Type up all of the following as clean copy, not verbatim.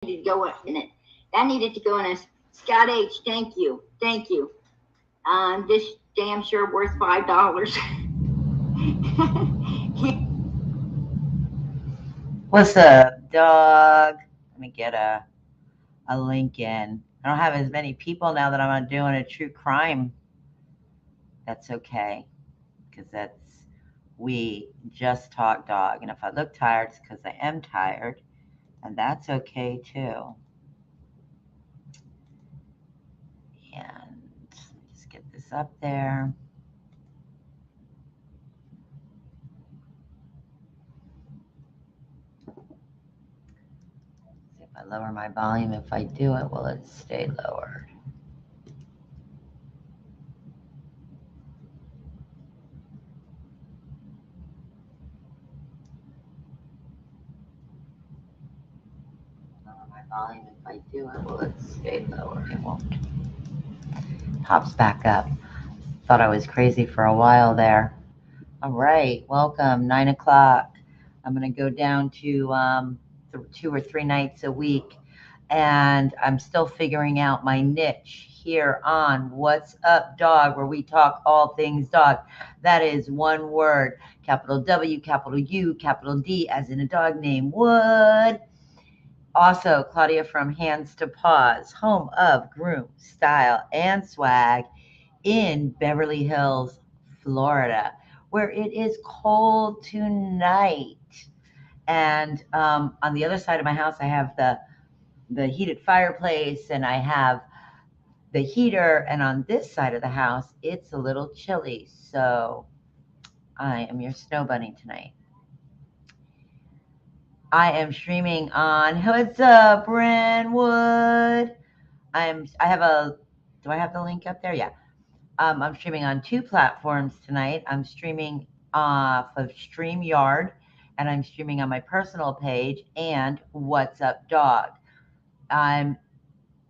needed to go in it. That needed to go in a Scott H. Thank you. Thank you. This damn sure worth $5. What's up, dog? Let me get a link in. I don't have as many people now that I'm doing a true crime. That's okay, because that's we just talk dog. And if I look tired, it's because I am tired, and that's okay too. And just get this up there. See if I lower my volume. If I do it, will it stay lowered? Lower my volume. If I do it, will it stay lower? It won't. Pops back up. Thought I was crazy for a while there. All right, welcome. 9 o'clock. I'm going to go down to 2 or 3 nights a week, and I'm still figuring out my niche here on What's Up Dog, where we talk all things dog. That is one word, capital W, capital U, capital D, as in a dog named Wood. Also, Claudia from Hands to Paws, home of groom, style, and swag in Beverly Hills, Florida, where it is cold tonight. And on the other side of my house, I have the heated fireplace, and I have the heater. And on this side of the house, it's a little chilly. So I am your snow bunny tonight. I am streaming on What's Up, Brentwood. I have a. Do I have the link up there? Yeah. I'm streaming on 2 platforms tonight. I'm streaming off of StreamYard, and I'm streaming on my personal page and What's Up Dog. I'm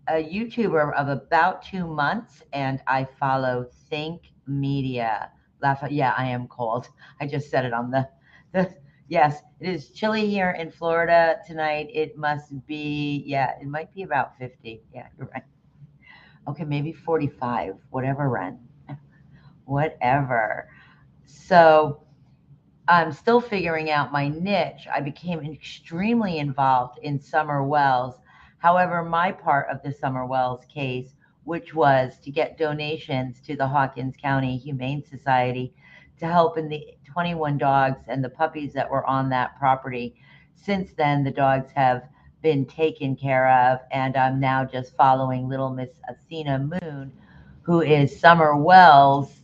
a YouTuber of about 2 months, and I follow Think Media. Yeah, I am cold. I just said it on the. Yes, it is chilly here in Florida tonight. It must be, yeah, it might be about 50. Yeah, you're right. Okay, maybe 45, whatever, Ren. Whatever. So I'm still figuring out my niche. I became extremely involved in Summer Wells. However, my part of the Summer Wells case, which was to get donations to the Hawkins County Humane Society to help in the 21 dogs and the puppies that were on that property. Since then, the dogs have been taken care of, and I'm now just following little Miss Athena Moon, who is Summer Wells'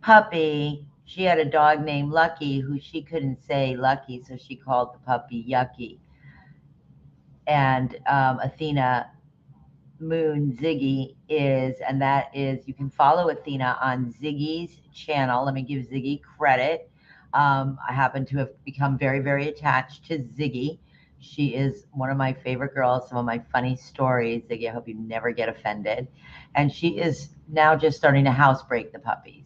puppy. She had a dog named Lucky who she couldn't say Lucky, so she called the puppy Yucky. And Athena Moon Ziggy is, and that is, you can follow Athena on Ziggy's channel. Let me give Ziggy credit. I happen to have become very, very attached to Ziggy. She is one of my favorite girls, some of my funny stories. Ziggy, I hope you never get offended. And she is now just starting to housebreak the puppies.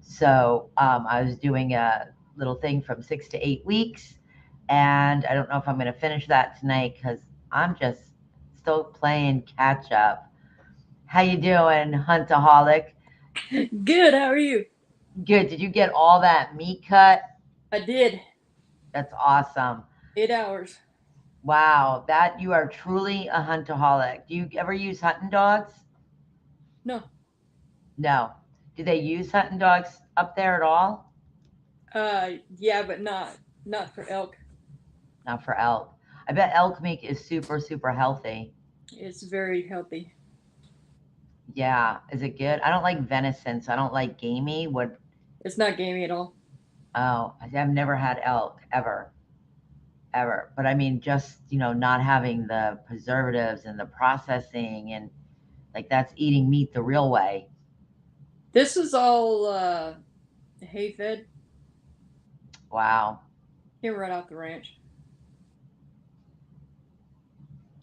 So I was doing a little thing from 6 to 8 weeks, and I don't know if I'm going to finish that tonight because I'm just still playing catch up. How you doing, Huntaholic? Good, how are you? Good. Did you get all that meat cut? I did. That's awesome. 8 hours. Wow, that you are truly a huntaholic. Do you ever use hunting dogs? No. No. Do they use hunting dogs up there at all? Yeah, but not for elk. Not for elk. I bet elk meat is super, super healthy. It's very healthy. Yeah. Is it good? I don't like venison, so I don't like gamey. What? It's not gamey at all. Oh, I've never had elk ever. Ever. But I mean, just, not having the preservatives and the processing, and like that's eating meat the real way. This is all hay fed. Wow. Came right off the ranch.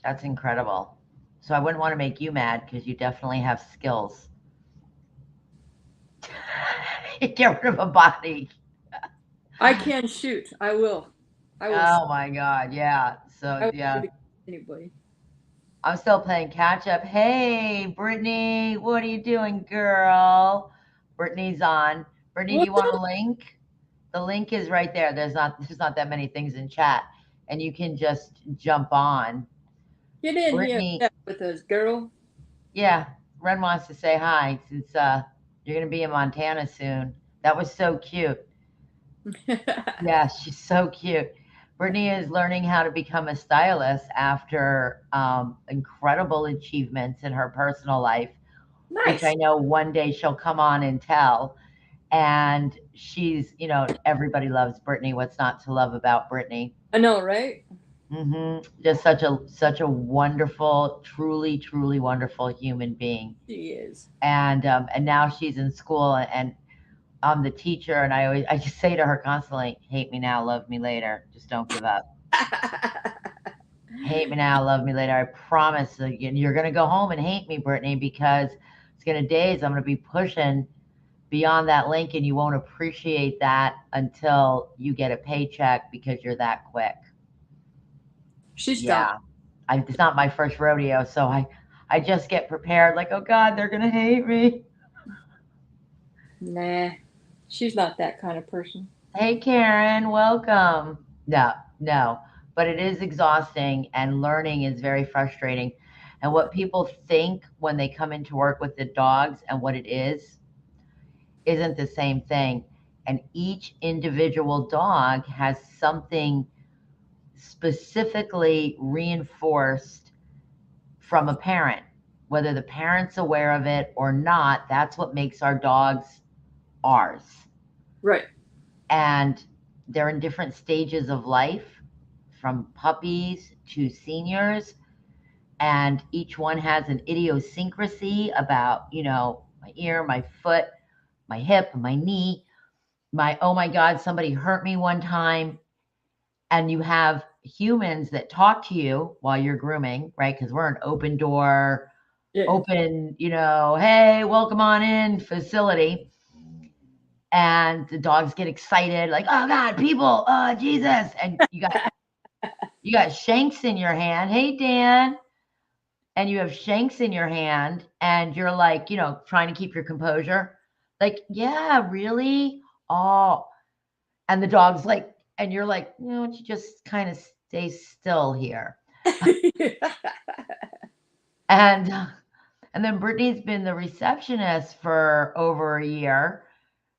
That's incredible. So I wouldn't want to make you mad because you definitely have skills. Get rid of a body. I can shoot. I will. I will. Oh my God. Yeah. I So, will yeah. shoot anybody. I'm still playing catch up. Hey, Brittany, what are you doing, girl? Brittany's on. Brittany, do What you want a link? The link is right there. There's not that many things in chat, and you can just jump on. Get in here and Brittany, chat with us, girl. yeah, Ren wants to say hi since you're gonna be in Montana soon. That was so cute. Yeah, she's so cute. Brittany is learning how to become a stylist after incredible achievements in her personal life, which I Nice. know one day she'll come on and tell. And she's, everybody loves Brittany. What's not to love about Brittany? I know, right? Just such a wonderful, truly, truly wonderful human being. She is. And now she's in school, and I'm the teacher, and I just say to her constantly, hate me now, love me later. Just don't give up. Hate me now, love me later. I promise you're going to go home and hate me, Brittany, because it's going to days I'm going to be pushing beyond that link, and you won't appreciate that until you get a paycheck because you're that quick. She's strong. Yeah. It's not my first rodeo, so I just get prepared like, oh God, they're going to hate me. Nah, she's not that kind of person. Hey, Karen, welcome. No, no, but it is exhausting, and learning is very frustrating. And what people think when they come into work with the dogs and what it is isn't the same thing. And each individual dog has something specifically reinforced from a parent. Whether the parent's aware of it or not, that's what makes our dogs ours. Right. And they're in different stages of life, from puppies to seniors, and each one has an idiosyncrasy about, my ear, my foot, my hip, my knee, oh my God, somebody hurt me one time. And you have humans that talk to you while you're grooming, right? Because we're an open door, Yeah. open, hey, welcome on in facility. And the dogs get excited, like, oh God, people, oh Jesus. And you got Shanks in your hand. Hey, Dan. And you have Shanks in your hand, and you're like, trying to keep your composure. Like, yeah, really? Oh. And the dog's like, and you're like, don't you just kind of stay still here? And and then Brittany's been the receptionist for over a year.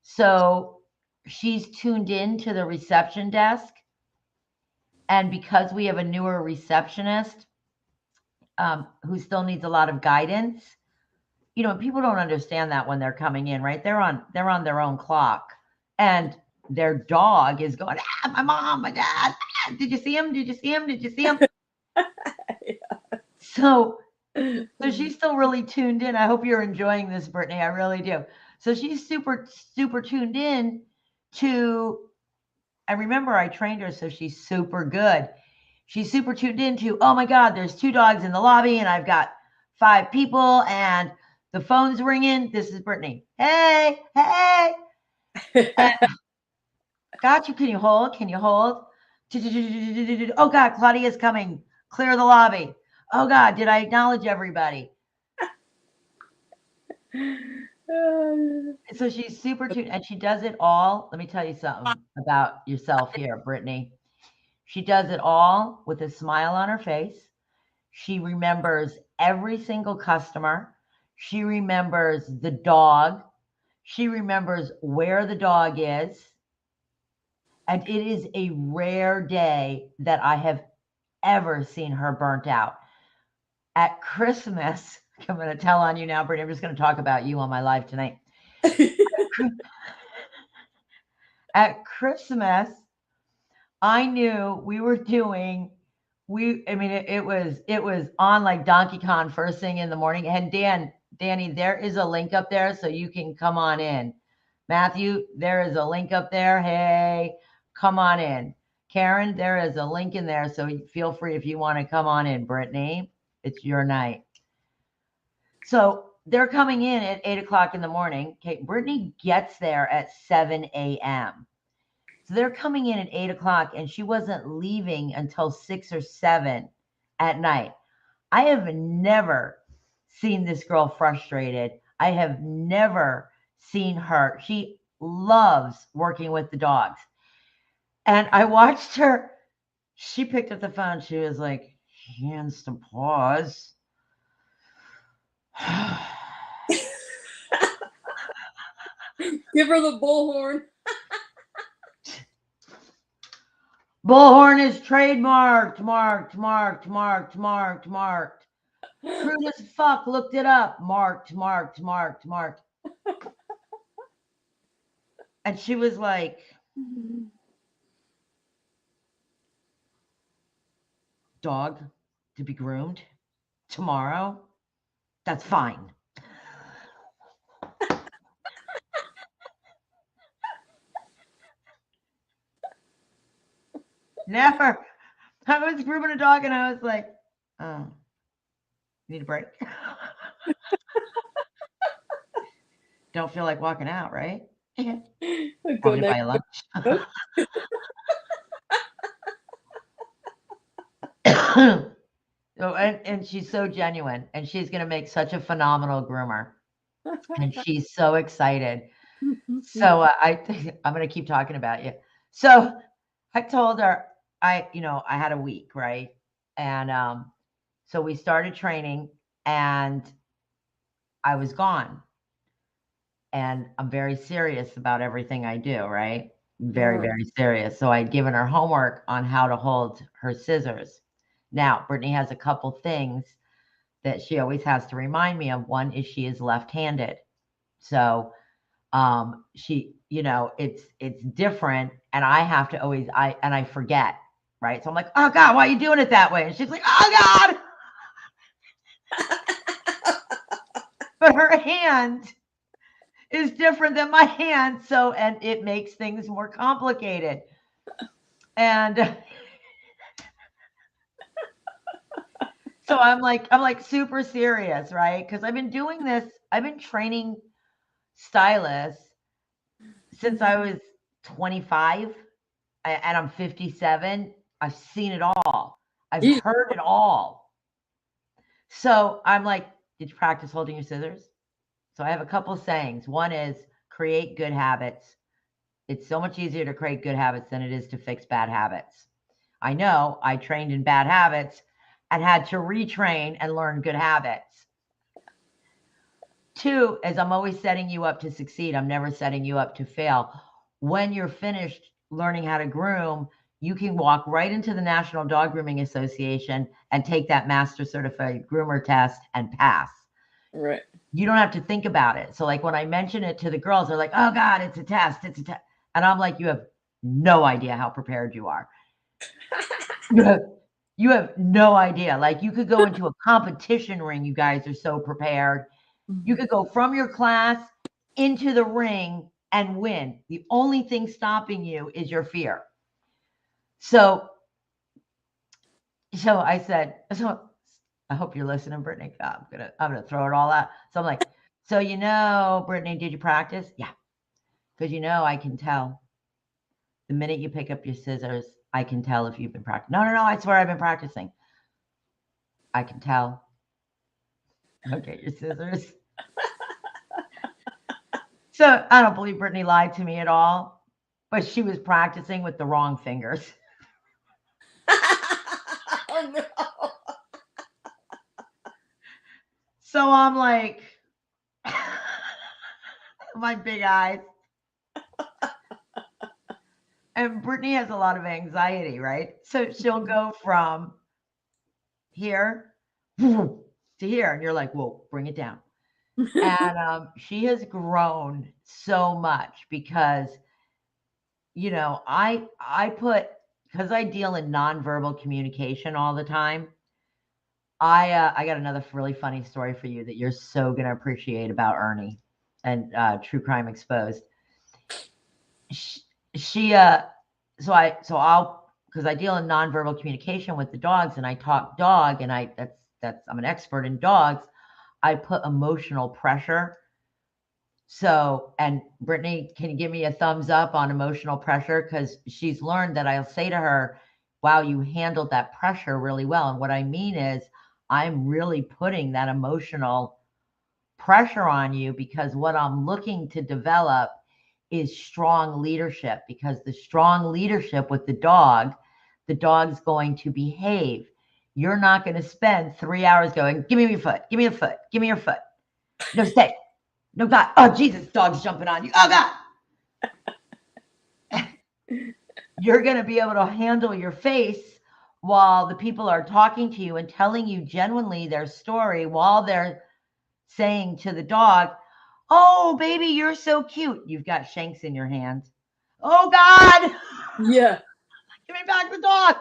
So she's tuned in to the reception desk. And because we have a newer receptionist, who still needs a lot of guidance, people don't understand that when they're coming in, right? They're on their own clock, and their dog is going, my mom, my dad, did you see him? Did you see him? Did you see him? So she's still really tuned in. I hope you're enjoying this, Brittany. I really do. So she's super, super tuned in to, I remember I trained her, so she's super good. She's super tuned into, oh my God, there's 2 dogs in the lobby, and I've got 5 people, and the phone's ringing. This is Brittany. Hey, hey. Got you. Can you hold? Can you hold? Oh God, Claudia's coming. Clear the lobby. Oh God, did I acknowledge everybody? So she's super tuned, and she does it all. Let me tell you something about yourself here, Brittany. She does it all with a smile on her face. She remembers every single customer. She remembers the dog. She remembers where the dog is. And it is a rare day that I have ever seen her burnt out. At Christmas, I'm going to tell on you now, Brittany. I'm just going to talk about you on my live tonight. At Christmas, I knew we were doing. It was on like Donkey Kong first thing in the morning. And Danny, there is a link up there so you can come on in. Matthew, there is a link up there. Hey, come on in. Karen, there is a link in there, so feel free if you want to come on in. Brittany, it's your night. So they're coming in at 8:00 in the morning. Okay, Brittany gets there at 7 a.m. So they're coming in at 8:00, and she wasn't leaving until 6 or 7 at night. I have never seen this girl frustrated. I have never seen her. She loves working with the dogs. And I watched her. She picked up the phone. She was like, hands to paws. Give her the bullhorn. Bullhorn is trademarked, marked. Crude as fuck, looked it up. Marked. And she was like, dog to be groomed tomorrow? That's fine. Never. I was grooming a dog and I was like, oh, need a break? Don't feel like walking out, right? Go Want me to buy you lunch? Oh, and she's so genuine, and she's going to make such a phenomenal groomer, and she's so excited. So I'm going to keep talking about you. So I told her I had a week, right? And so we started training, and I was gone. And I'm very serious about everything I do, right? Very, very serious. So I'd given her homework on how to hold her scissors. Now, Brittany has a couple things that she always has to remind me of. One is she is left-handed. So she, it's different, and I have to always I forget, right? So I'm like, oh God, why are you doing it that way? And she's like, oh God. But her hand is different than my hand, and it makes things more complicated. And so I'm like super serious, right? Because I've been doing this, I've been training stylists since I was 25, and I'm 57. I've seen it all. I've heard it all. So I'm like, did you practice holding your scissors? So I have a couple sayings. One is create good habits. It's so much easier to create good habits than it is to fix bad habits. I know I trained in bad habits and had to retrain and learn good habits. Two is I'm always setting you up to succeed. I'm never setting you up to fail. When you're finished learning how to groom, you can walk right into the National Dog Grooming Association and take that Master Certified Groomer test and pass. Right. You don't have to think about it. So like when I mention it to the girls, they're like, oh God, it's a test. And I'm like, you have no idea how prepared you are. You have no idea. Like you could go into a competition ring. You guys are so prepared. You could go from your class into the ring and win. The only thing stopping you is your fear. So I said, I hope you're listening, Brittany. I'm gonna throw it all out. So I'm like, so Brittany, did you practice? Yeah. Because I can tell. The minute you pick up your scissors, I can tell if you've been practicing. No, I swear I've been practicing. I can tell. Okay, your scissors. So I don't believe Brittany lied to me at all, but she was practicing with the wrong fingers. Oh no. So I'm like, my big eyes. And Brittany has a lot of anxiety, right? So she'll go from here to here, and you're like, whoa, bring it down. And she has grown so much because, because I deal in nonverbal communication all the time. I got another really funny story for you that you're so going to appreciate about Ernie and True Crime Exposed. Because I deal in nonverbal communication with the dogs, and I talk dog, and I'm an expert in dogs. I put emotional pressure. So, and Brittany, can you give me a thumbs up on emotional pressure? Because she's learned that I'll say to her, wow, you handled that pressure really well. And what I mean is I'm really putting that emotional pressure on you, because what I'm looking to develop is strong leadership, because the strong leadership with the dog's going to behave. You're not going to spend 3 hours going, give me your foot, give me your foot, give me your foot. No, stay. No, God. Oh, Jesus, dog's jumping on you. Oh, God. You're going to be able to handle your face while the people are talking to you and telling you genuinely their story, while they're saying to the dog, oh, baby, you're so cute. You've got shanks in your hand. Oh, God. Yeah. Give me back the dog.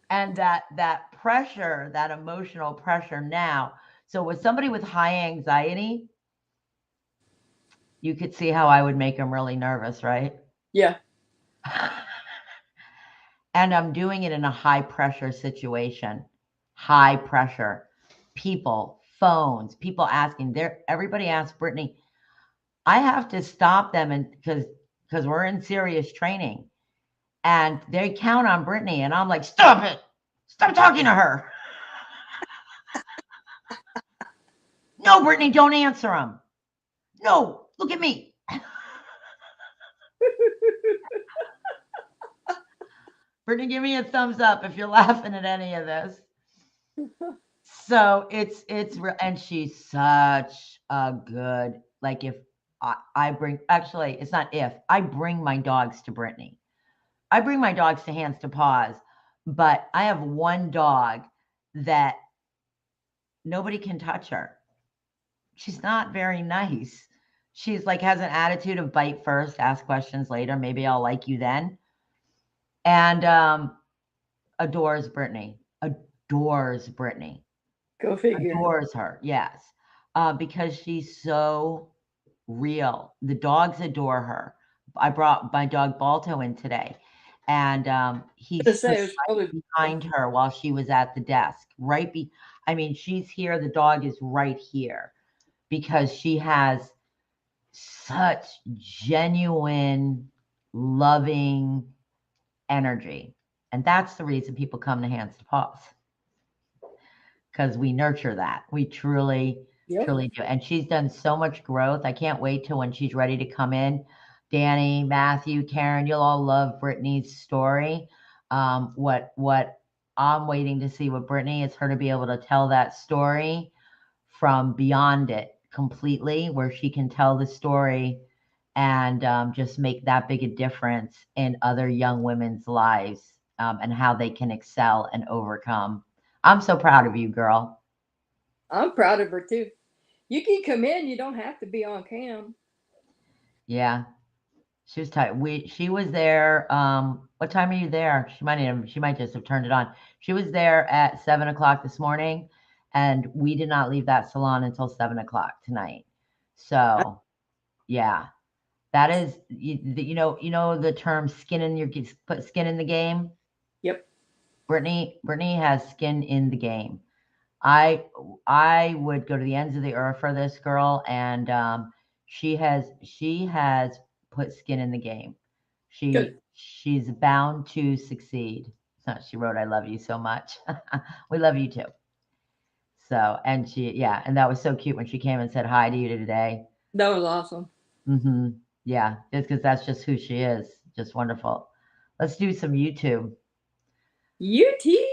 And that pressure, that emotional pressure now. So with somebody with high anxiety, you could see how I would make them really nervous, right? Yeah. And I'm doing it in a high pressure situation. High pressure. People, phones, people asking. Everybody asks Brittany. I have to stop them, and because we're in serious training, and they count on Brittany, and I'm like, stop it. Stop talking to her. No, Brittany, don't answer them. No, look at me. Brittany, give me a thumbs up if you're laughing at any of this. So it's real, and she's such a good, like, if I bring, actually, it's not if, I bring my dogs to Brittany. I bring my dogs to Hands to Paws, but I have one dog that nobody can touch her. She's not very nice. She's like, has an attitude of bite first, ask questions later. Maybe I'll like you then. And adores Brittany. Adores Brittany. Go figure. Adores her, yes. Because she's so real. The dogs adore her. I brought my dog Balto in today, and he To say stood it was probably behind her while she was at the desk. I mean, she's here. The dog is right here because she has such genuine, loving energy. And that's the reason people come to Hands to Paws, because we nurture that. We truly, Yep. truly do. And she's done so much growth. I can't wait till when she's ready to come in. Danny, Matthew, Karen, you'll all love Brittany's story. What I'm waiting to see with Brittany is her to be able to tell that story from beyond it completely, where she can tell the story and just make that big a difference in other young women's lives, and how they can excel and overcome. I'm so proud of you, girl. I'm proud of her too. You can come in, you don't have to be on cam. Yeah. She was tight. She was there. What time are you there? She might just have turned it on. She was there at 7 o'clock this morning, and we did not leave that salon until 7 o'clock tonight. So, yeah, that is, you know the term put skin in the game. Yep. Brittany has skin in the game. I would go to the ends of the earth for this girl, and she has put skin in the game. Good. She's bound to succeed. She wrote, "I love you so much." We love you too. So, and and that was so cute when she came and said hi to you today. That was awesome. Yeah, just because that's just who she is. Just wonderful. Let's do some YouTube. YouTube.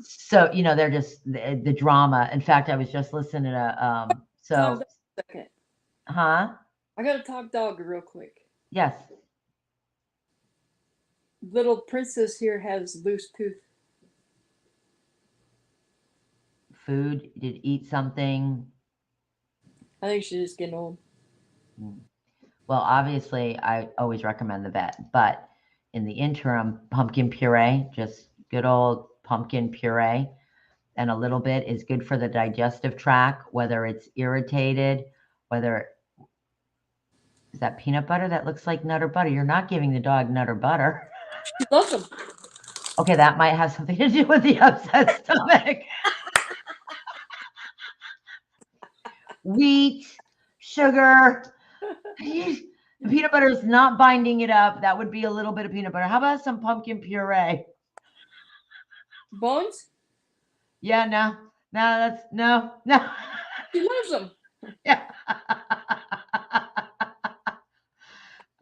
So, they're just the drama. In fact, I was just listening to Time second. Huh? I gotta talk dog real quick. Yes. Little princess here has loose tooth. Food, did eat something. I think she's just getting old. Well, obviously, I always recommend the vet, but in the interim, pumpkin puree, just good old pumpkin puree, and a little bit is good for the digestive tract, whether it's irritated, is that peanut butter that looks like nut or butter? You're not giving the dog nut or butter. She loves them. Okay, that might have something to do with the upset stomach. Wheat, sugar. The peanut butter is not binding it up. That would be a little bit of peanut butter. How about some pumpkin puree? Bones? Yeah, no, no. She loves them. Yeah.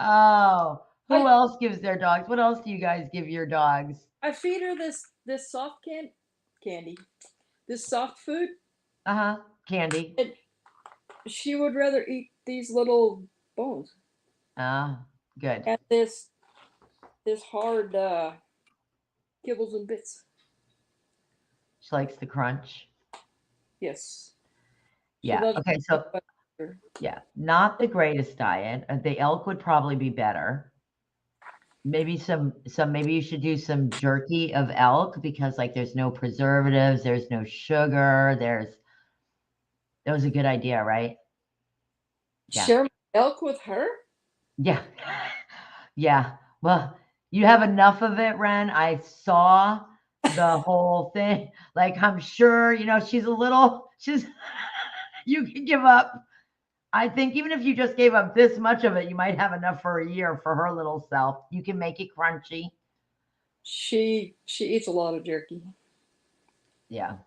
Oh, who I else gives their dogs? What else do you guys give your dogs? I feed her this soft candy, this soft food, Uh-huh. Candy. and she would rather eat these little bones Ah, good. and this hard kibbles and bits. She likes the crunch. Yes, she Yeah. loves Okay, peanut so butter. yeah, not the greatest diet. The elk would probably be better. Maybe maybe you should do some jerky of elk because like there's no preservatives, there's no sugar, that was a good idea, right? Yeah. Share my elk with her. Yeah. Yeah. Well, you have enough of it, Ren. I saw the whole thing. Like I'm sure, she's you can give up. I think even if you just gave up this much of it, you might have enough for a year for her little self. You can make it crunchy. She eats a lot of jerky Yeah.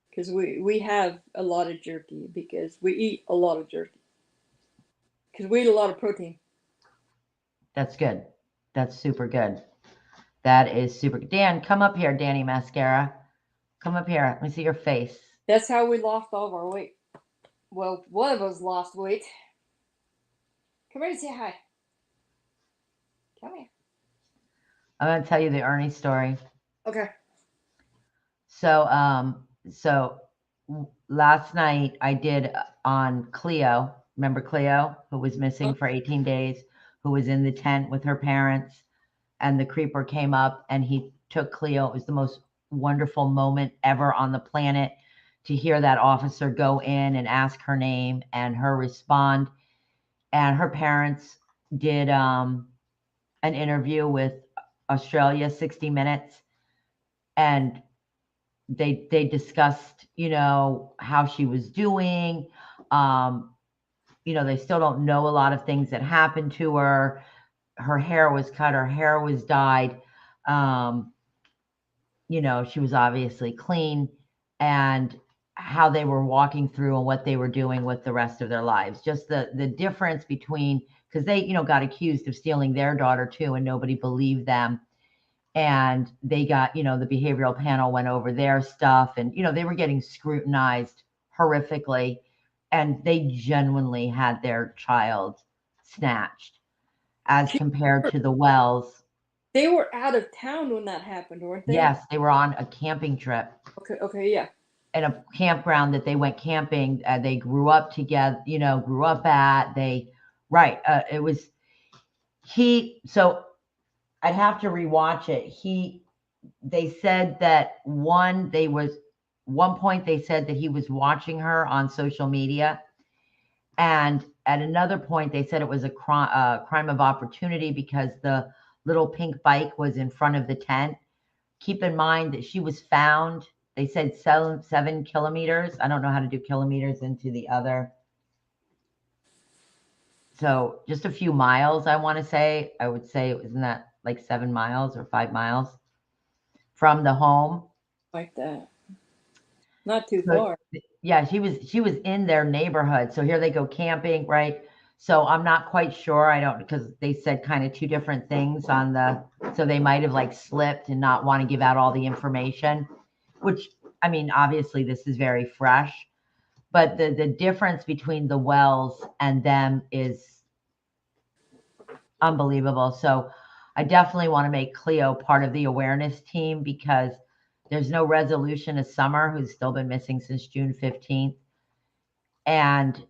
because we have a lot of jerky because we eat a lot of jerky because we eat a lot of protein. That's good. That's super good. That is super. Dan, come up here, Danny Mascara. Come up here. Let me see your face. That's how we lost all of our weight. Well, one of us lost weight. Come here and say hi. Come here. I'm going to tell you the Ernie story. Okay. So last night I did on Cleo. Remember Cleo, who was missing for 18 days, who was in the tent with her parents, and the creeper came up and he took Cleo. It was the most wonderful moment ever on the planet to hear that officer go in and ask her name and her respond. And her parents did an interview with Australia 60 Minutes, and they discussed, how she was doing. They still don't know a lot of things that happened to her. Her hair was cut, her hair was dyed. She was obviously clean, and how they were walking through and what they were doing with the rest of their lives. Just the difference between, because they, got accused of stealing their daughter too, and nobody believed them. And they got, the behavioral panel went over their stuff, and, they were getting scrutinized horrifically, and they genuinely had their child snatched as compared to the Wells. They were out of town when that happened, weren't they? Yes, they were on a camping trip. Okay, yeah. In a campground that they went camping. They grew up together, grew up at. Right. It was so I'd have to rewatch it. They said that one point they said that he was watching her on social media, and at another point they said it was a crime of opportunity because the little pink bike was in front of the tent. Keep in mind that she was found, they said 7 kilometers. I don't know how to do kilometers into the other. So just a few miles, I want to say. I would say, isn't that like 7 miles or 5 miles from the home? Like that. Not too So, far. yeah, she was in their neighborhood. So here they go camping, right? So I'm not quite sure. I don't, because they said kind of two different things so they might have like slipped and not want to give out all the information, which, I mean, obviously this is very fresh, but the difference between the Wells and them is unbelievable. So I definitely want to make Cleo part of the awareness team because there's no resolution of Summer, who's still been missing since June 15th. And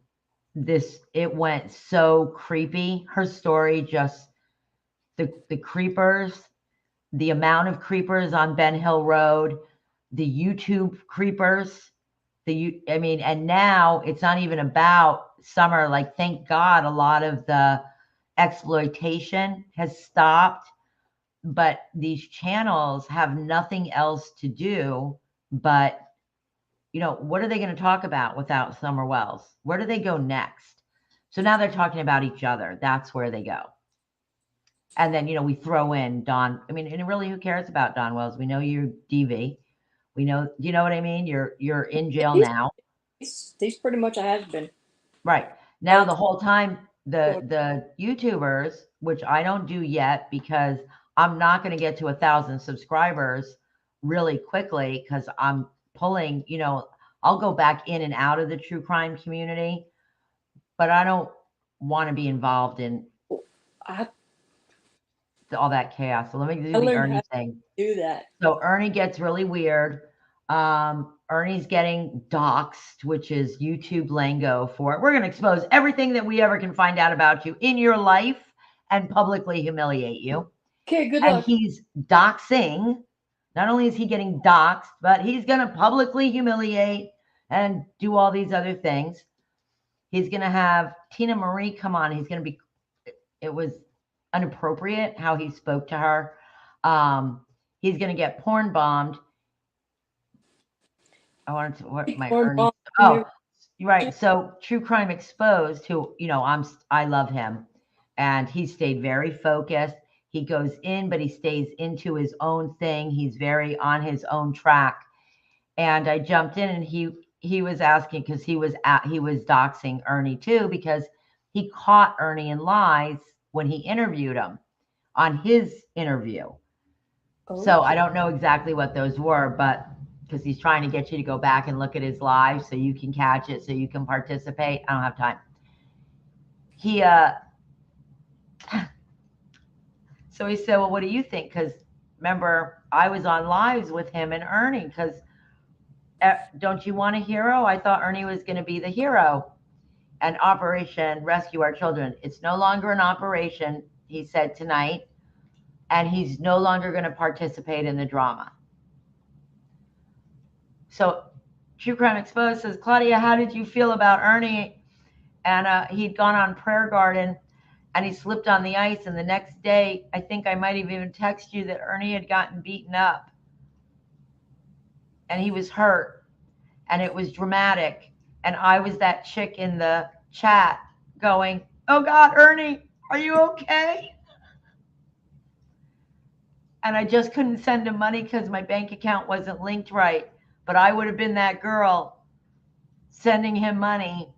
it went so creepy. Her story, just the creepers, the amount of creepers on Ben Hill Road, the YouTube creepers, and now it's not even about Summer. Like, thank God a lot of the exploitation has stopped, but these channels have nothing else to do but, what are they going to talk about without Summer Wells? Where do they go next? So now they're talking about each other. That's where they go. And then, we throw in Don. I mean, and really, who cares about Don Wells? We know you're DV. We know, you know what I mean? You're in jail He's now. he's pretty much a has been. Right. Now the whole time the YouTubers, which I don't do yet because I'm not going to get to 1,000 subscribers really quickly because I'm pulling, I'll go back in and out of the true crime community, but I don't want to be involved in I all that chaos. So let me do I the learned Ernie how to thing. do that. So Ernie gets really weird. Ernie's getting doxxed, which is YouTube lingo for we're going to expose everything that we ever can find out about you in your life and publicly humiliate you. Okay, good And luck. he's doxing. Not only is he getting doxxed, but he's going to publicly humiliate and do all these other things. He's going to have Tina Marie come on. He's going to be, it was inappropriate how he spoke to her. He's going to get porn bombed. I wanted to what my Porn Ernie. bomb. Oh, right. So True Crime Exposed, who I love him, and he stayed very focused. He goes in, but he stays into his own thing. He's very on his own track. And I jumped in, and he was asking because he was doxing Ernie too because he caught Ernie in lies when he interviewed him on his interview. So I don't know exactly what those were, but because he's trying to get you to go back and look at his live so you can catch it, so you can participate. I don't have time. So he said, well, what do you think? Because remember, I was on lives with him and Ernie because don't you want a hero? I thought Ernie was going to be the hero. And Operation Rescue Our Children. It's no longer an operation, he said tonight, and he's no longer going to participate in the drama. So True Crime Exposed says, Claudia, how did you feel about Ernie? And he'd gone on Prayer Garden and he slipped on the ice. And the next day, I think I might have even texted you that Ernie had gotten beaten up and he was hurt and it was dramatic. And I was that chick in the chat going, oh God, Ernie, are you okay? And I just couldn't send him money because my bank account wasn't linked right. But I would have been that girl sending him money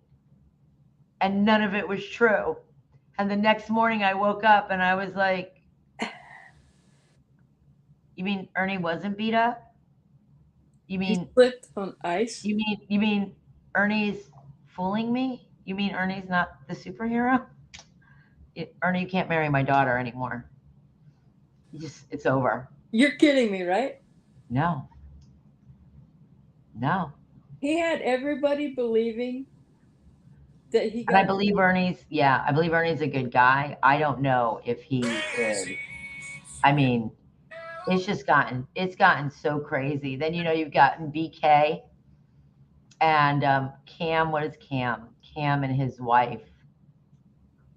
and none of it was true. And the next morning I woke up and I was like, you mean Ernie wasn't beat up? You mean he slipped on ice? You mean Ernie's fooling me? You mean Ernie's not the superhero? Ernie, you can't marry my daughter anymore. It's over. You're kidding me, right? No. He had everybody believing that he got. And I believe Ernie's a good guy. I don't know if he is. I mean, it's gotten so crazy. Then, you've gotten BK and Cam. What is Cam? Cam and his wife.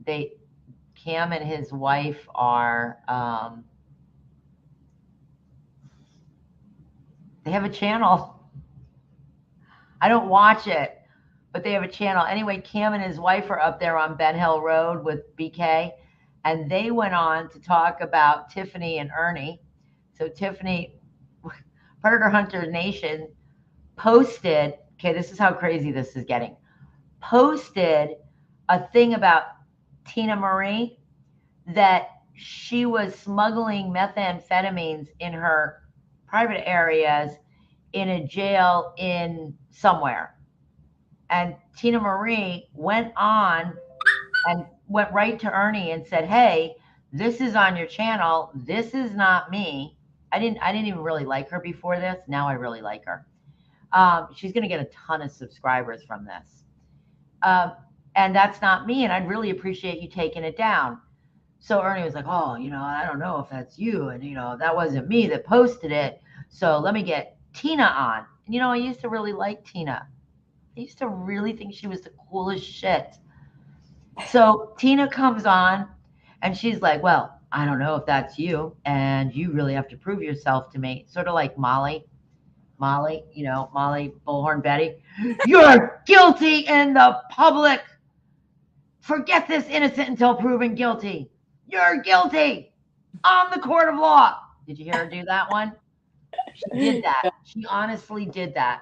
Cam and his wife are, they have a channel. I don't watch it, but they have a channel. Anyway, Cam and his wife are up there on Ben Hill Road with BK, and they went on to talk about Tiffany and Ernie. So Tiffany, Predator Hunter Nation, posted, okay, this is how crazy this is getting, posted a thing about Tina Marie that she was smuggling methamphetamines in her private areas in a jail in somewhere. And Tina Marie went on and went right to Ernie and said, hey, this is on your channel. This is not me. I didn't even really like her before this. Now I really like her. She's going to get a ton of subscribers from this. And that's not me. And I'd really appreciate you taking it down. So Ernie was like, oh, I don't know if that's you. And, that wasn't me that posted it. So let me get Tina on. And, I used to really like Tina. I used to really think she was the coolest shit. So Tina comes on and she's like, well, I don't know if that's you. And you really have to prove yourself to me. Sort of like Molly, Molly Bullhorn Betty. You're guilty in the public. Forget this innocent until proven guilty. You're guilty on the court of law. Did you hear her do that one? She did that. Yeah. She honestly did that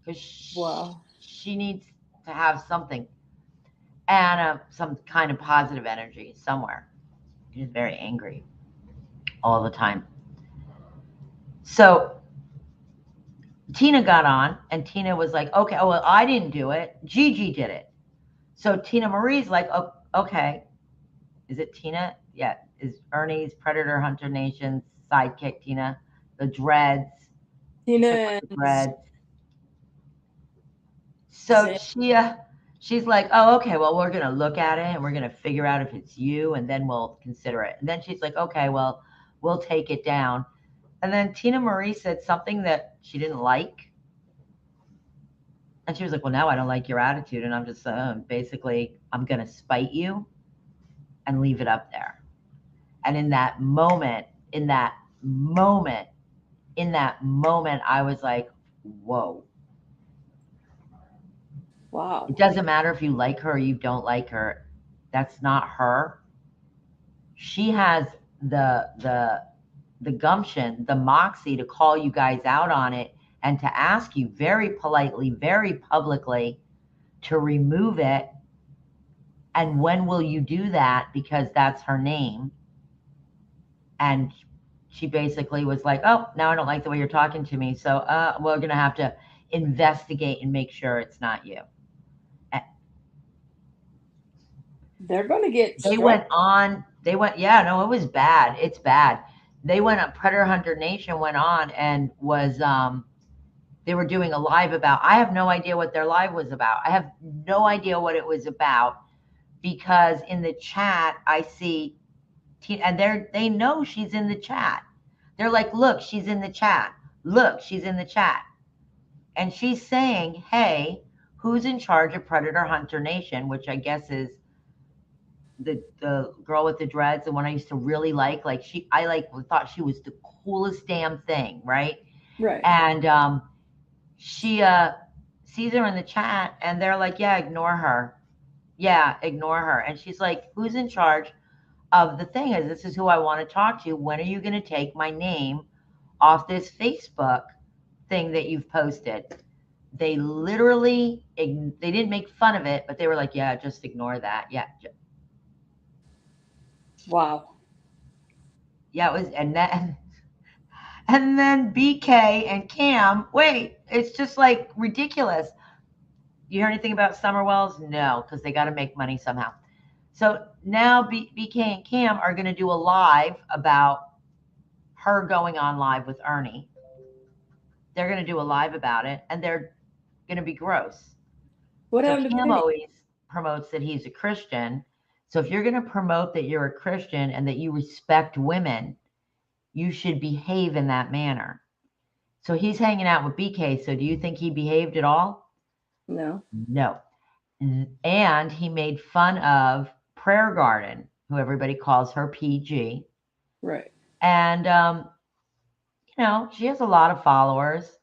because Wow. she needs to have something and some kind of positive energy somewhere. She's very angry all the time. So Tina got on, and Tina was like, okay, well, I didn't do it. Gigi did it. So Tina Marie's like, oh, okay. Is it Tina? Yeah. Is Ernie's Predator Hunter Nation's sidekick Tina? The dreads. Tina Chick with the and dreads. So Zan. she's like, oh, okay, well, we're gonna look at it and we're gonna figure out if it's you, and then we'll consider it. And then she's like, okay, well, we'll take it down. And then Tina Marie said something that she didn't like. And she was like, well, now I don't like your attitude. And I'm just basically, I'm going to spite you and leave it up there. And in that moment, I was like, whoa. Wow. It doesn't matter if you like her or you don't like her. That's not her. She has the gumption, the moxie to call you guys out on it and to ask you very politely, very publicly to remove it. And when will you do that? Because that's her name. And she basically was like, oh, now I don't like the way you're talking to me. So we're going to have to investigate and make sure it's not you. They're gonna get They struck. yeah, no, it was bad. It's bad. They went on, Predator Hunter Nation went on and was, they were doing a live about, I have no idea what their live was about. I have no idea what it was about because in the chat, I see, and they know she's in the chat. They're like, look, she's in the chat. Look, she's in the chat. And she's saying, hey, who's in charge of Predator Hunter Nation, which I guess is the girl with the dreads, the one I used to really like I thought she was the coolest damn thing, right? Right. And she sees her in the chat and they're like, yeah, ignore her. Yeah, ignore her. And she's like, who's in charge of the thing? This is who I want to talk to. When are you going to take my name off this Facebook thing that you've posted? They literally, they didn't make fun of it, but they were like, yeah, just ignore that. Yeah. Wow. Yeah, it was, and then BK and Cam, wait, it's just like ridiculous. You hear anything about Summer Wells? No, because they got to make money somehow. So now BK and Cam are going to do a live about her going on live with Ernie. They're going to do a live about it, and they're going to be gross. What So happened to Cam Penny? always promotes that he's a Christian. So if you're going to promote that you're a Christian and that you respect women, you should behave in that manner. So he's hanging out with BK. So do you think he behaved at all? No. No. And he made fun of Prayer Garden, who everybody calls her PG. Right. And, she has a lot of followers.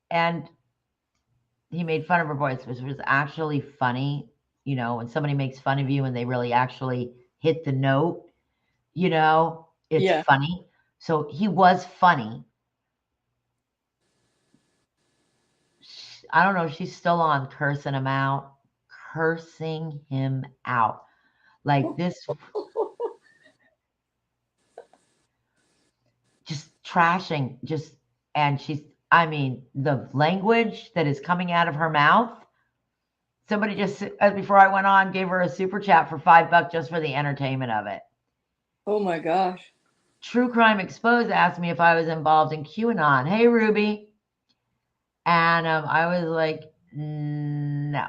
And he made fun of her voice, which was actually funny. When somebody makes fun of you and they really actually hit the note, it's Yeah. funny. So he was funny. I don't know if she's still on cursing him out. Like this, just trashing, and the language that is coming out of her mouth. Somebody just, before I went on, gave her a super chat for $5 just for the entertainment of it. Oh my gosh. True Crime Exposed asked me if I was involved in QAnon. Hey, Ruby. And I was like, no.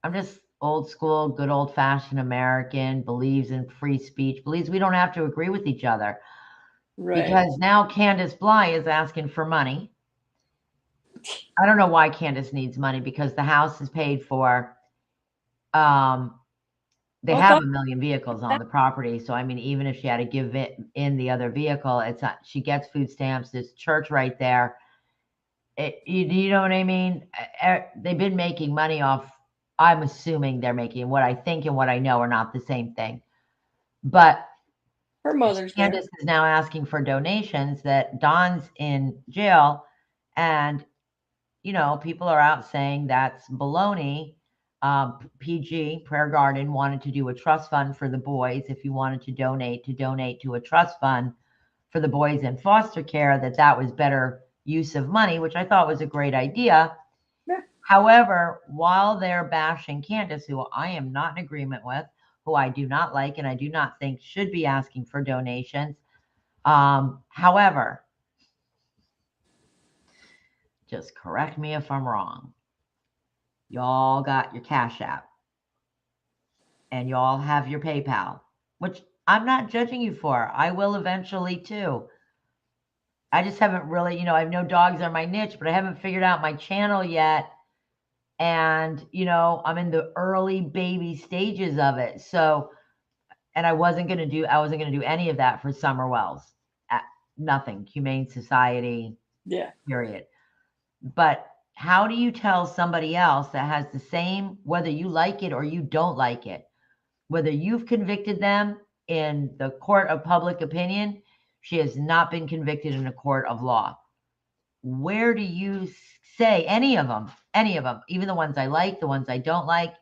I'm just old school, good old fashioned American, believes in free speech, believes we don't have to agree with each other. Right. Because now Candace Bly is asking for money. I don't know why Candace needs money because the house is paid for. They have 1 million vehicles on the property. So, even if she had to give it in the other vehicle, it's not, she gets food stamps. There's church right there. You know what I mean? They've been making money off. I'm assuming they're making, what I think and what I know are not the same thing. But Her mother's there. Candace is now asking for donations that Don's in jail, and people are out saying that's baloney. PG Prayer Garden wanted to do a trust fund for the boys. If you wanted to donate to a trust fund for the boys in foster care, that was better use of money, which I thought was a great idea. Yeah. However, while they're bashing Candace, who I am not in agreement with, who I do not like and I do not think should be asking for donations, however, just correct me if I'm wrong. Y'all got your Cash App and y'all have your PayPal, which I'm not judging you for. I will eventually too. I just haven't really, I know dogs are my niche, but I haven't figured out my channel yet. And, I'm in the early baby stages of it. So, and I wasn't going to do any of that for Summer Wells. Nothing. Humane Society. Yeah. Period. But how do you tell somebody else that has the same, whether you like it or you don't like it, whether you've convicted them in the court of public opinion, she has not been convicted in a court of law. Where do you say any of them, even the ones I like, the ones I don't like,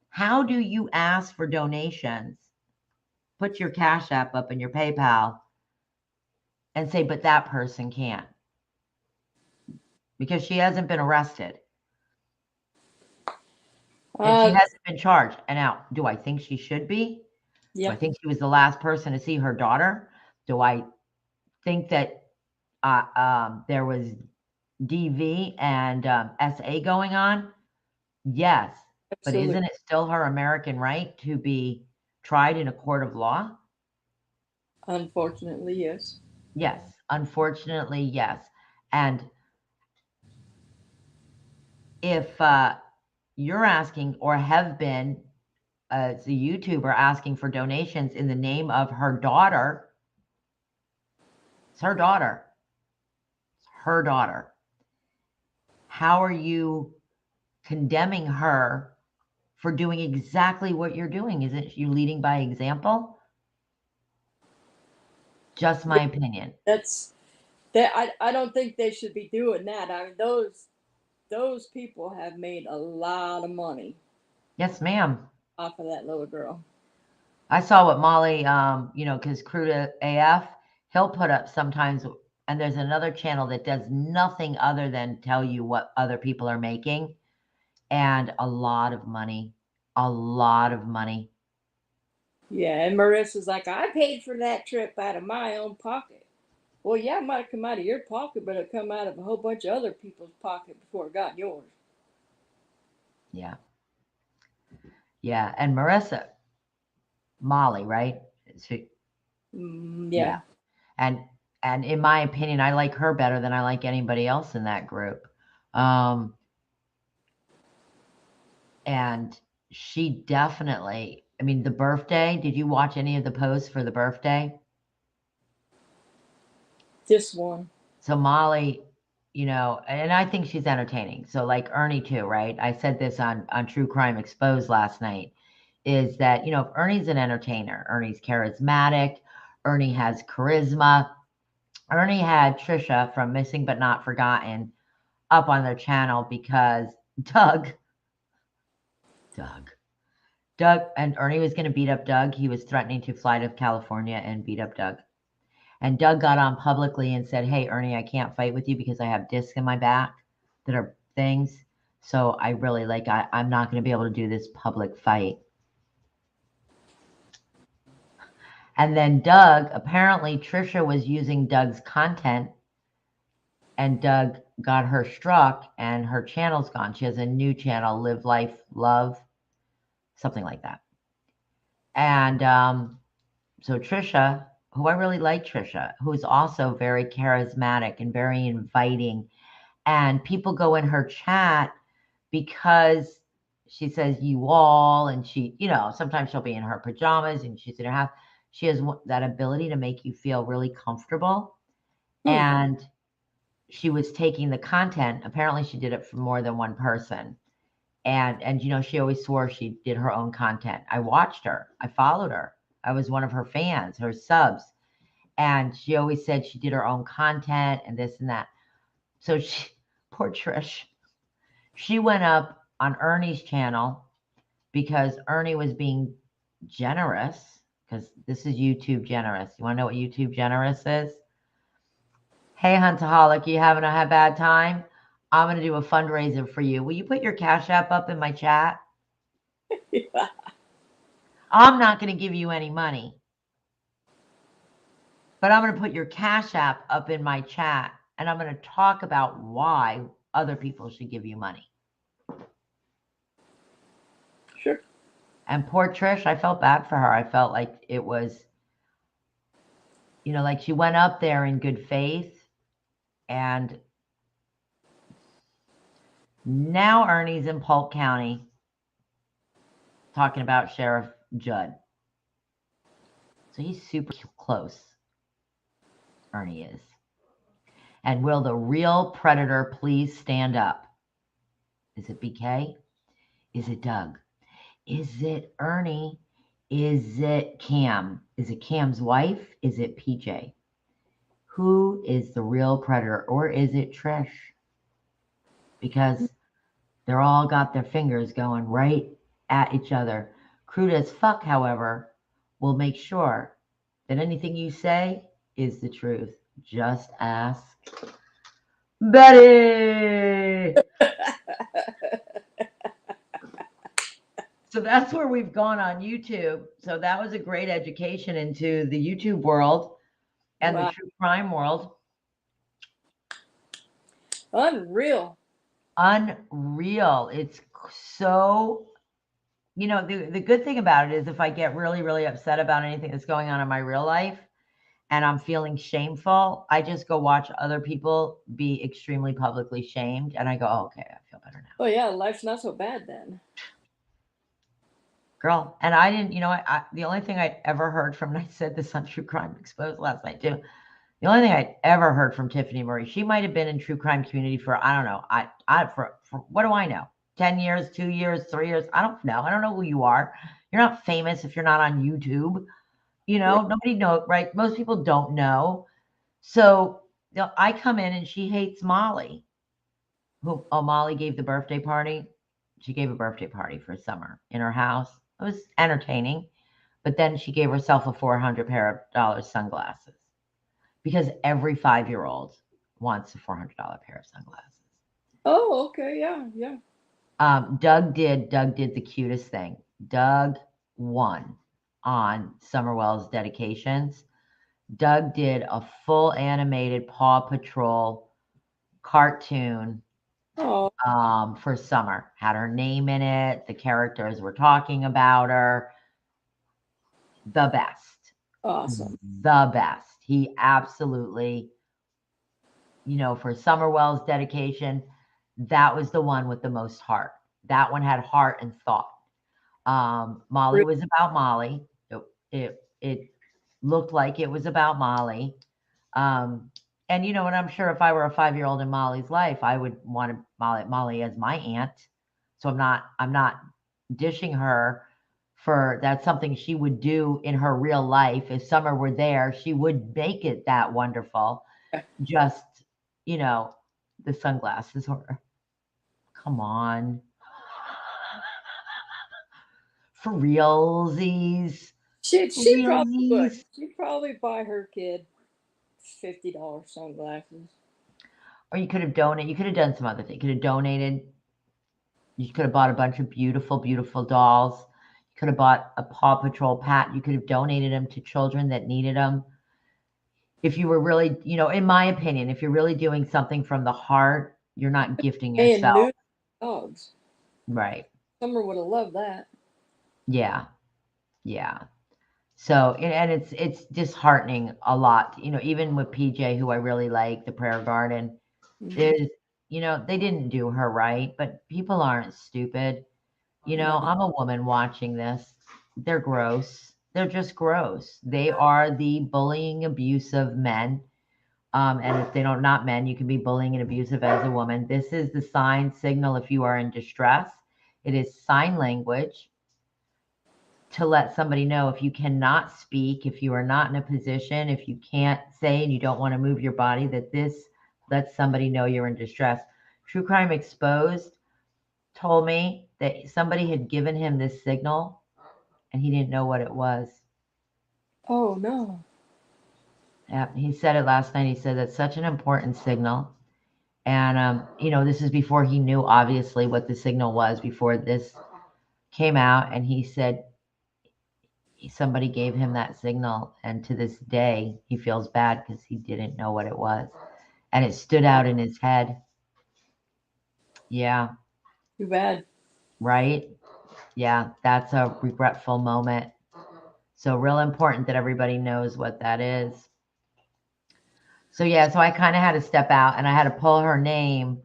how do you ask for donations, put your Cash App up in your PayPal and say, but that person can't? Because she hasn't been arrested. And she hasn't been charged. And now, do I think she should be? Yeah. Do I think she was the last person to see her daughter? Do I think that there was DV and SA going on? Yes. Absolutely. But isn't it still her American right to be tried in a court of law? Unfortunately, yes. Yes. Unfortunately, yes. And if you're asking or have been as a YouTuber asking for donations in the name of her daughter, it's her daughter. It's her daughter. How are you condemning her for doing exactly what you're doing? Isn't you leading by example? Just my opinion. I don't think they should be doing that. I mean, those people have made a lot of money. Yes, ma'am. Off of that little girl. I saw what Molly, because Cruda AF, he'll put up sometimes, and there's another channel that does nothing other than tell you what other people are making, and a lot of money. Yeah, and Marissa's like, I paid for that trip out of my own pocket. Well, yeah, it might have come out of your pocket, but it come out of a whole bunch of other people's pocket before it got yours. Yeah. Yeah, and Molly, right? Yeah. And in my opinion, I like her better than I like anybody else in that group. And she definitely, the birthday, did you watch any of the posts for the birthday? This one. So Molly, and I think she's entertaining. So like Ernie too, right? I said this on True Crime Exposed last night, is that, if Ernie's an entertainer, Ernie's charismatic, Ernie has charisma. Ernie had Trisha from Missing But Not Forgotten up on their channel because Doug, and Ernie was going to beat up Doug. He was threatening to fly to California and beat up Doug. And Doug got on publicly and said, hey, Ernie, I can't fight with you because I have discs in my back that are things. So I really I'm not going to be able to do this public fight. And then Doug, apparently Trisha was using Doug's content and Doug got her struck and her channel's gone. She has a new channel, Live Life Love, something like that. And so Trisha, who I really like Trisha, who's also very charismatic and very inviting. And people go in her chat because she says you all, and she, sometimes she'll be in her pajamas and she's in her house. She has that ability to make you feel really comfortable. And she was taking the content. Apparently she did it for more than one person. And she always swore she did her own content. I watched her. I followed her. I was one of her fans, her subs. And she always said she did her own content and this and that. So she, poor Trish, she went up on Ernie's channel because Ernie was being generous, because this is YouTube generous. You want to know what YouTube generous is? Hey, Huntaholic, you having a bad time? I'm going to do a fundraiser for you. Will you put your Cash App up in my chat? Yeah. I'm not going to give you any money, but I'm going to put your Cash App up in my chat, and I'm going to talk about why other people should give you money. Sure. And poor Trish, I felt bad for her. I felt like it was, you know, like she went up there in good faith, and now Ernie's in Polk County talking about Sheriff Judd. So he's super close. Ernie is. And will the real predator please stand up? Is it BK? Is it Doug? Is it Ernie? Is it Cam? Is it Cam's wife? Is it PJ? Who is the real predator? Or is it Trish? Because they're all got their fingers going right at each other. Crude as fuck, however, will make sure that anything you say is the truth. Just ask Betty. So that's where we've gone on YouTube. So that was a great education into the YouTube world and Wow. the true crime world. Unreal. Unreal. It's so, you know, the good thing about it is if I get really, really upset about anything that's going on in my real life and I'm feeling shameful, I just go watch other people be extremely publicly shamed. And I go, oh, okay, I feel better now. Oh yeah, life's not so bad then. Girl, and I didn't, you know, the only thing I'd ever heard from, and I said this on True Crime Exposed last night too, the only thing I'd ever heard from Tiffany Marie, she might have been in true crime community for, I don't know, for what do I know? 10 years, 2 years, 3 years? I don't know. I don't know who you are. You're not famous if you're not on YouTube. You know, nobody knows, right? Most people don't know. So, you know, I come in and she hates Molly. Molly gave the birthday party. She gave a birthday party for summer in her house. It was entertaining. But then she gave herself a $400 pair of sunglasses because every 5-year-old wants a $400 pair of sunglasses. Oh, okay, yeah, yeah. Doug did the cutest thing. Doug won on Summerwell's dedications. Doug did a full animated Paw Patrol cartoon Oh, for summer. Had her name in it. The characters were talking about her. The best. awesome. The best. He absolutely, you know, for Summerwell's dedication, that was the one with the most heart. That one had heart and thought. Molly was about Molly. It looked like it was about Molly. And you know, and I'm sure if I were a 5-year-old in Molly's life, I would want Molly as my aunt. So I'm not dishing her for that's something she would do in her real life. If Summer were there, she would make it that wonderful. Just, you know, the sunglasses were, come on. For realsies. She probably would. Realsies. She'd probably buy her kid $50 sunglasses. Or you could have donated. You could have done some other thing. You could have donated. You could have bought a bunch of beautiful, beautiful dolls. You could have bought a Paw Patrol pat. You could have donated them to children that needed them. If you were really, you know, in my opinion, if you're really doing something from the heart, you're not gifting And yourself. new dogs. Right. Summer would have loved that. Yeah. Yeah. So, and it's disheartening a lot, you know, even with PJ, who I really like, the Prayer Garden, there's, you know, they didn't do her right, but people aren't stupid. You know, No. I'm a woman watching this. They're gross. They're just gross. They are the bullying, abusive men. And if they don't, not men, you can be bullying and abusive as a woman. This is the sign signal if you are in distress. It is sign language. to let somebody know if you cannot speak, if you are not in a position, if you can't say and you don't want to move your body, that this lets somebody know you're in distress. True Crime Exposed told me that somebody had given him this signal and he didn't know what it was. Oh no. Yeah, he said it last night. He said that's such an important signal. And, this is before he knew, obviously, what the signal was, before this came out. And he said somebody gave him that signal. And to this day, he feels bad because he didn't know what it was. And it stood out in his head. Yeah. Too bad. Right? Yeah, that's a regretful moment. So real important that everybody knows what that is. So yeah, so I kind of had to step out and I had to pull her name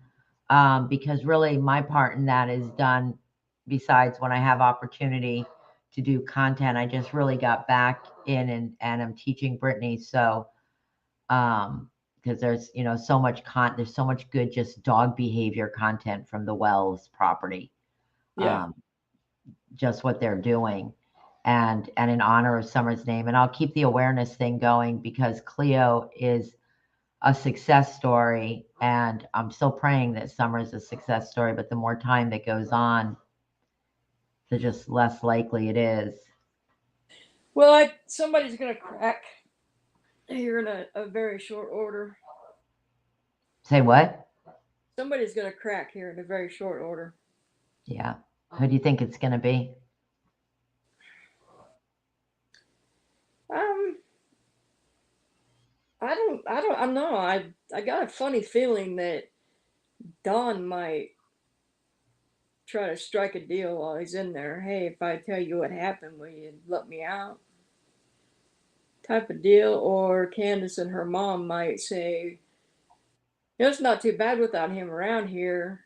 because really my part in that is done. Besides when I have opportunity to do content, I just really got back in and I'm teaching Brittany. So because there's so much there's so much good just dog behavior content from the Wells property. Yeah. Just what they're doing. And in honor of Summer's name. And I'll keep the awareness thing going because Cleo is a success story. And I'm still praying that Summer's a success story, but the more time that goes on, the just less likely it is. Well, somebody's gonna crack here in a very short order. Say what? Somebody's gonna crack here in a very short order. Yeah. Who do you think it's going to be? I don't know. I got a funny feeling that Don might try to strike a deal while he's in there. Hey, if I tell you what happened, will you let me out? Type of deal. Or Candace and her mom might say, it's not too bad without him around here.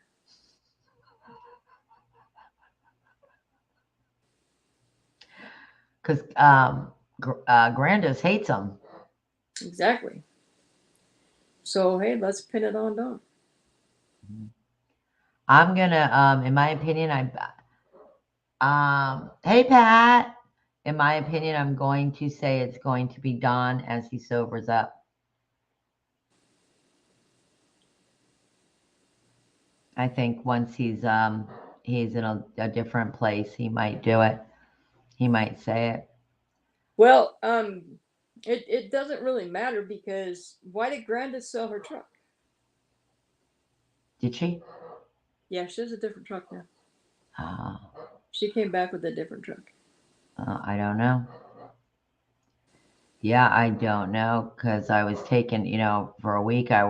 Because Grandis hates him. Exactly. So, hey, let's pin it on Don. I'm going to, in my opinion, hey, Pat. In my opinion, I'm going to say it's going to be Don as he sobers up. I think once he's in a different place, he might do it. He might say it. Well, it doesn't really matter because why did Grandis sell her truck? Did she? Yeah, she has a different truck now. Oh. She came back with a different truck. I don't know. Yeah, I don't know because I was taken, for a week I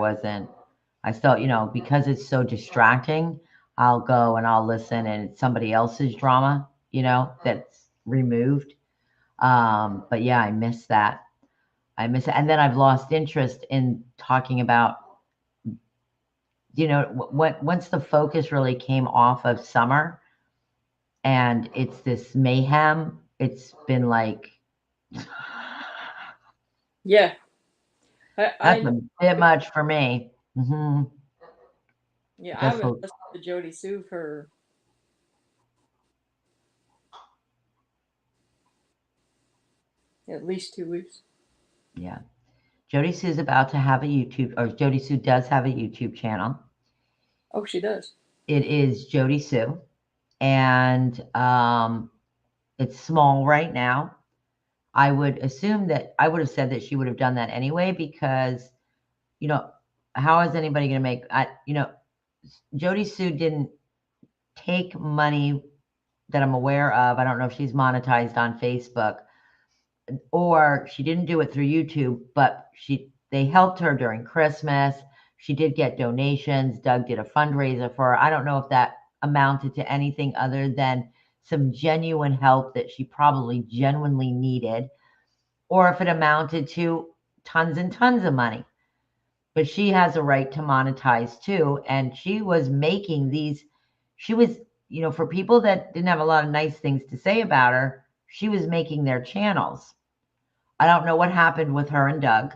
still, because it's so distracting, I'll go and I'll listen and it's somebody else's drama, that's removed. But yeah, I miss that. And then I've lost interest in talking about, once the focus really came off of Summer and it's this mayhem, it's been like, Yeah. that's a bit much for me. Mm-hmm. Yeah, I haven't listened to Jody Sue for at least 2 weeks. Yeah. Jody Sue's about to have Jody Sue does have a YouTube channel. Oh, she does. It is Jody Sue. And it's small right now. I would assume that I would have said that she would have done that anyway because, how is anybody going to make, Jody Sue didn't take money that I'm aware of. I don't know if she's monetized on Facebook or she didn't do it through YouTube, but they helped her during Christmas. She did get donations. Doug did a fundraiser for her. I don't know if that amounted to anything other than some genuine help that she probably genuinely needed, or if it amounted to tons and tons of money. But she has a right to monetize too. And she was making for people that didn't have a lot of nice things to say about her, she was making their channels. I don't know what happened with her and Doug.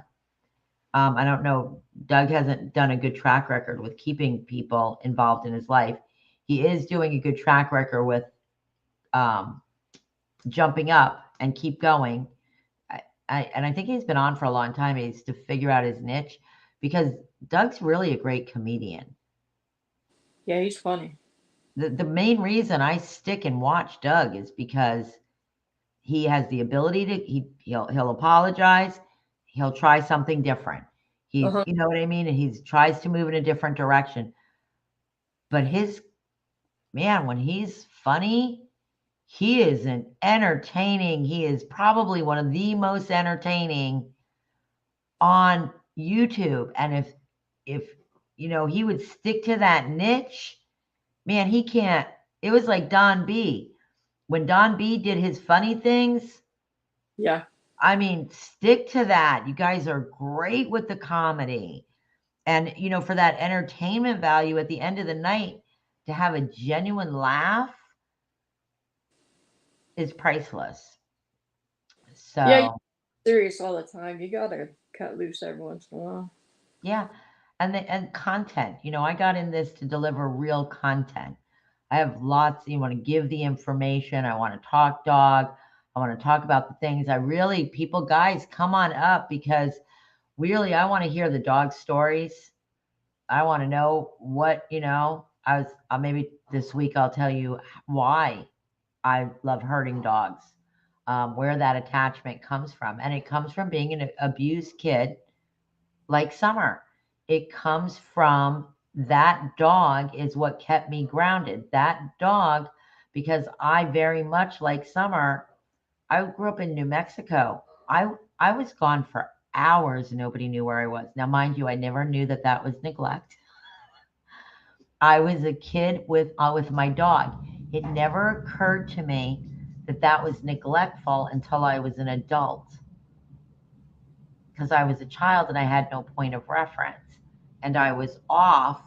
I don't know. Doug hasn't done a good track record with keeping people involved in his life. He is doing a good track record with jumping up and keep going. And I think he's been on for a long time. He's to figure out his niche because Doug's really a great comedian. Yeah, he's funny. The main reason I stick and watch Doug is because he has the ability to he'll apologize, he'll try something different. He's Uh-huh. you know what I mean, and he tries to move in a different direction. But his man, when he's funny, he is an entertaining. He is probably one of the most entertaining on YouTube. And if he would stick to that niche, man, he can't. It was like Don B. When Don B did his funny things, Yeah. I mean, stick to that. You guys are great with the comedy. And, for that entertainment value at the end of the night, to have a genuine laugh is priceless. Yeah, you're So, serious all the time. You gotta cut loose every once in a while. yeah. And content. I got in this to deliver real content. I have lots, you want to give the information. I want to talk dog. I want to talk about the things people, guys, come on up because really, I want to hear the dog stories. I want to know what, maybe this week I'll tell you why I love herding dogs, where that attachment comes from. And it comes from being an abused kid like Summer. It comes from that dog is what kept me grounded. That dog, because I very much like Summer, I grew up in New Mexico. I was gone for hours. Nobody knew where I was. Now, mind you, I never knew that that was neglect. I was a kid with my dog. It never occurred to me that that was neglectful until I was an adult because I was a child and I had no point of reference. And I was off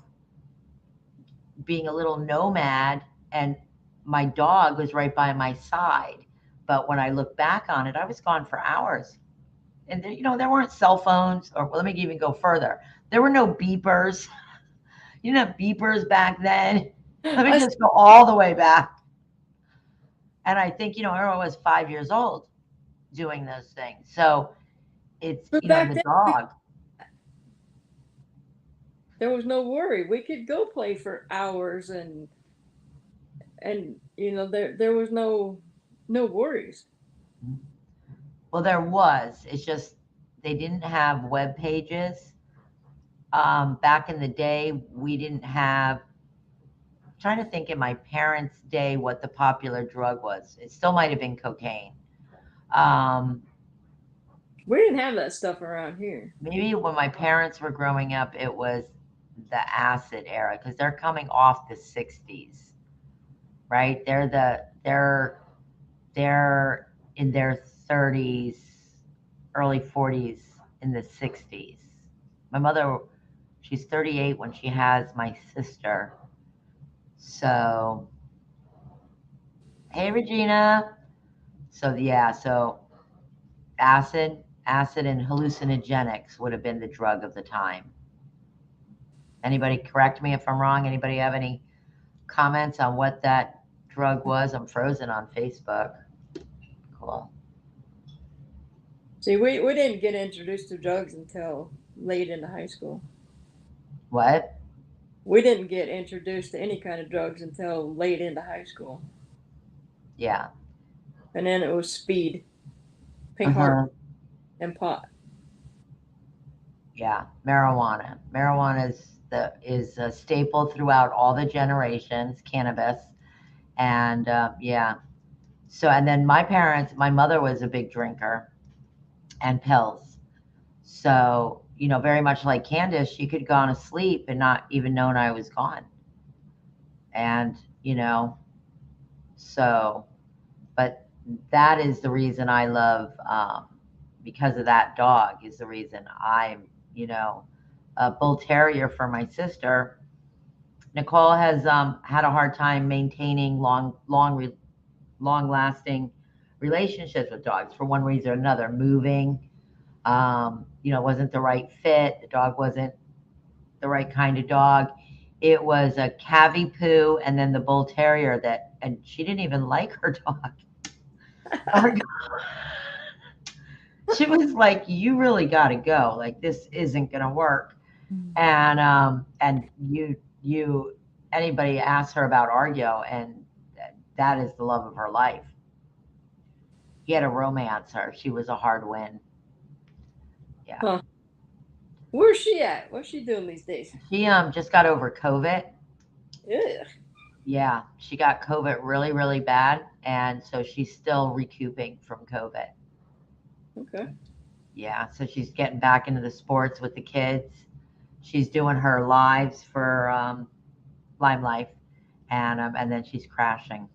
being a little nomad, and my dog was right by my side. But when I look back on it, I was gone for hours. And there weren't cell phones, or well, let me even go further. There were no beepers. You didn't have beepers back then. Let me I just go all the way back. And I think, I was 5 years old doing those things. So it's, but back the then dog. there was no worry. We could go play for hours and there was no worries. Well, there was. It's just they didn't have web pages. Back in the day, we didn't have. I'm trying to think in my parents' day what the popular drug was. It still might have been cocaine. Um, We didn't have that stuff around here. Maybe when my parents were growing up, it was the acid era because they're coming off the '60s, right? They're in their 30s, early 40s in the '60s. My mother, she's 38 when she has my sister. So, hey Regina. So yeah, so acid and hallucinogenics would have been the drug of the time. Anybody correct me if I'm wrong? Anybody have any comments on what that drug was? I'm frozen on Facebook. Cool. See, we didn't get introduced to drugs until late into high school. What? We didn't get introduced to any kind of drugs until late into high school. Yeah. And then it was speed, pink heart, Uh-huh. and pot. Yeah. Marijuana. Marijuana is a staple throughout all the generations. Cannabis, and yeah. So and then my mother was a big drinker and pills. So very much like Candace, she could gone to sleep and not even known I was gone. And so but that is the reason I love, because of that dog is the reason I'm, a bull terrier for my sister. Nicole has had a hard time maintaining long lasting relationships with dogs for one reason or another. Moving, wasn't the right fit. The dog wasn't the right kind of dog. It was a cavy poo and then the bull terrier and she didn't even like her dog. She was like, "You really got to go. Like this isn't going to work." And anybody asks her about Argo, and that is the love of her life. He had to romance her. She was a hard win. Yeah. Huh. Where's she at? What's she doing these days? She just got over COVID. Yeah. Yeah, she got COVID really, really bad, and so she's still recouping from COVID. Okay. Yeah, so she's getting back into the sports with the kids. She's doing her lives for Lime Life, and then she's crashing.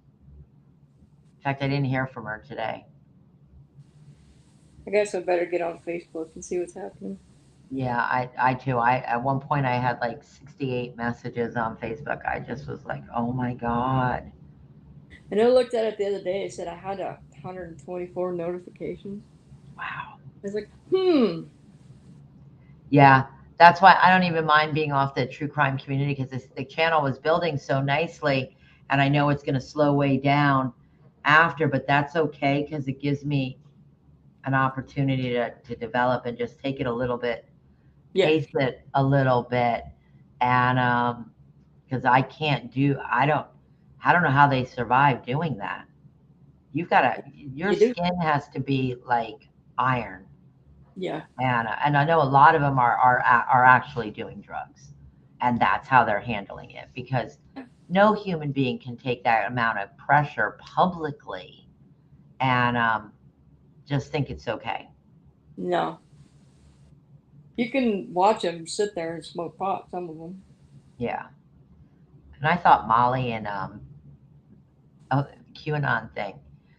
In fact, I didn't hear from her today. I guess I better get on Facebook and see what's happening. Yeah, I too. I at one point I had like 68 messages on Facebook. I just was like, oh my God. And I looked at it the other day. It said I had 124 notifications. Wow. I was like. Yeah, that's why I don't even mind being off the true crime community because the channel was building so nicely, and I know it's going to slow way down after, but that's okay because it gives me an opportunity to develop and just take it a little bit, Yeah. pace it a little bit, and because I don't know how they survive doing that. Your You do. skin has to be like iron. Yeah. And I know a lot of them are actually doing drugs, and that's how they're handling it because no human being can take that amount of pressure publicly and just think it's okay. No. You can watch them sit there and smoke pot. Some of them. Yeah, and I thought Molly and oh, QAnon thing.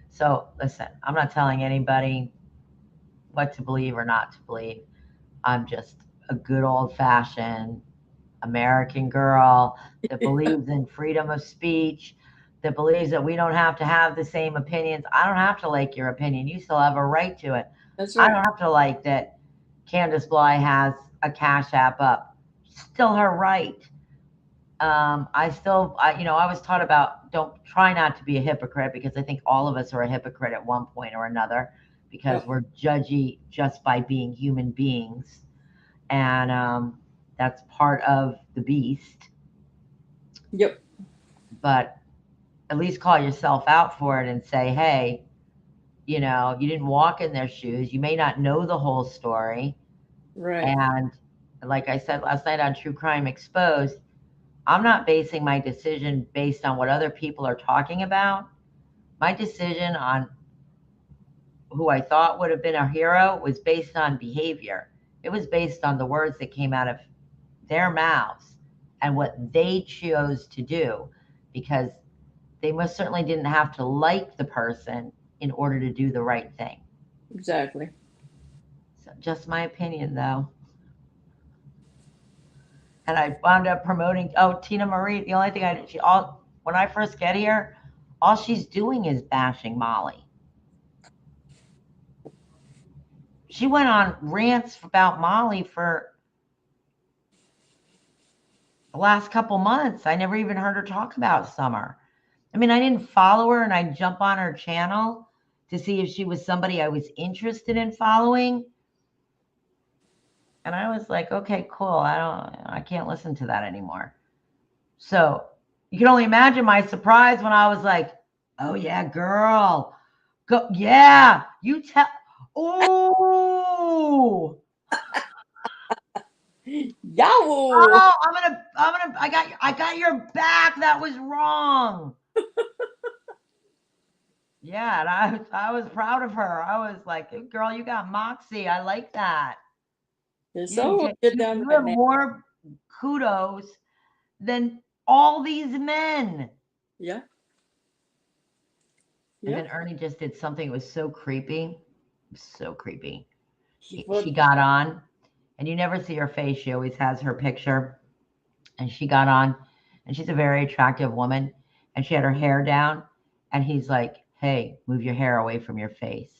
So listen, I'm not telling anybody what to believe or not to believe. I'm just a good old fashioned American girl that believes in freedom of speech, that believes that we don't have to have the same opinions. I don't have to like your opinion. You still have a right to it. That's I right. don't have to like that Candace Bly has a Cash App up. Still her right. I was taught about don't try not to be a hypocrite because I think all of us are a hypocrite at one point or another because Yep. we're judgy just by being human beings. And that's part of the beast. Yep. But at least call yourself out for it and say, hey, you didn't walk in their shoes. You may not know the whole story. Right. And like I said last night on True Crime Exposed, I'm not basing my decision based on what other people are talking about. My decision on who I thought would have been a hero was based on behavior. It was based on the words that came out of their mouths and what they chose to do because they most certainly didn't have to like the person in order to do the right thing. Exactly. So just my opinion though. And I wound up promoting Tina Marie. The only thing when I first get here, all she's doing is bashing Molly. She went on rants about Molly for the last couple months. I never even heard her talk about Summer. I mean, I didn't follow her and I'd jump on her channel to see if she was somebody I was interested in following. And I was like, okay, cool. I can't listen to that anymore. So you can only imagine my surprise when I was like, oh yeah, girl. Go yeah, you tell oh Yow! oh I got your back. That was wrong. Yeah, and I was proud of her. I was like, girl, you got moxie. I like that. And someone get down to You my have neck. more kudos than all these men. Yeah. And Yeah. then Ernie just did something that was so creepy. So creepy. What? She got on, and you never see her face. She always has her picture. And she got on, and she's a very attractive woman. And she had her hair down, and he's like, hey, move your hair away from your face.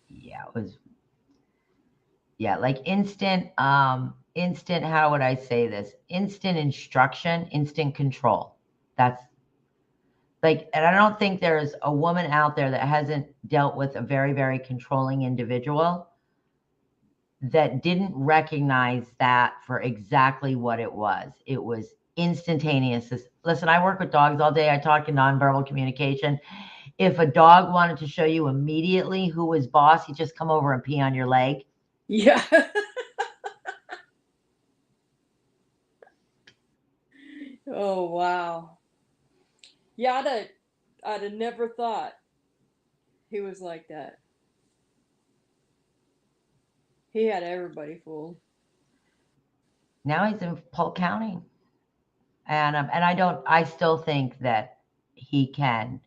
Yeah, it was like instant, how would I say this? Instant instruction, instant control. Like, and I don't think there's a woman out there that hasn't dealt with a very, very controlling individual that didn't recognize that for exactly what it was. It was instantaneous. Listen, I work with dogs all day. I talk in nonverbal communication. If a dog wanted to show you immediately who was boss, he'd just come over and pee on your leg. Yeah. Oh wow. Yeah, I'd have never thought he was like that. He had everybody fooled. Now he's in Polk County, and I still think that he can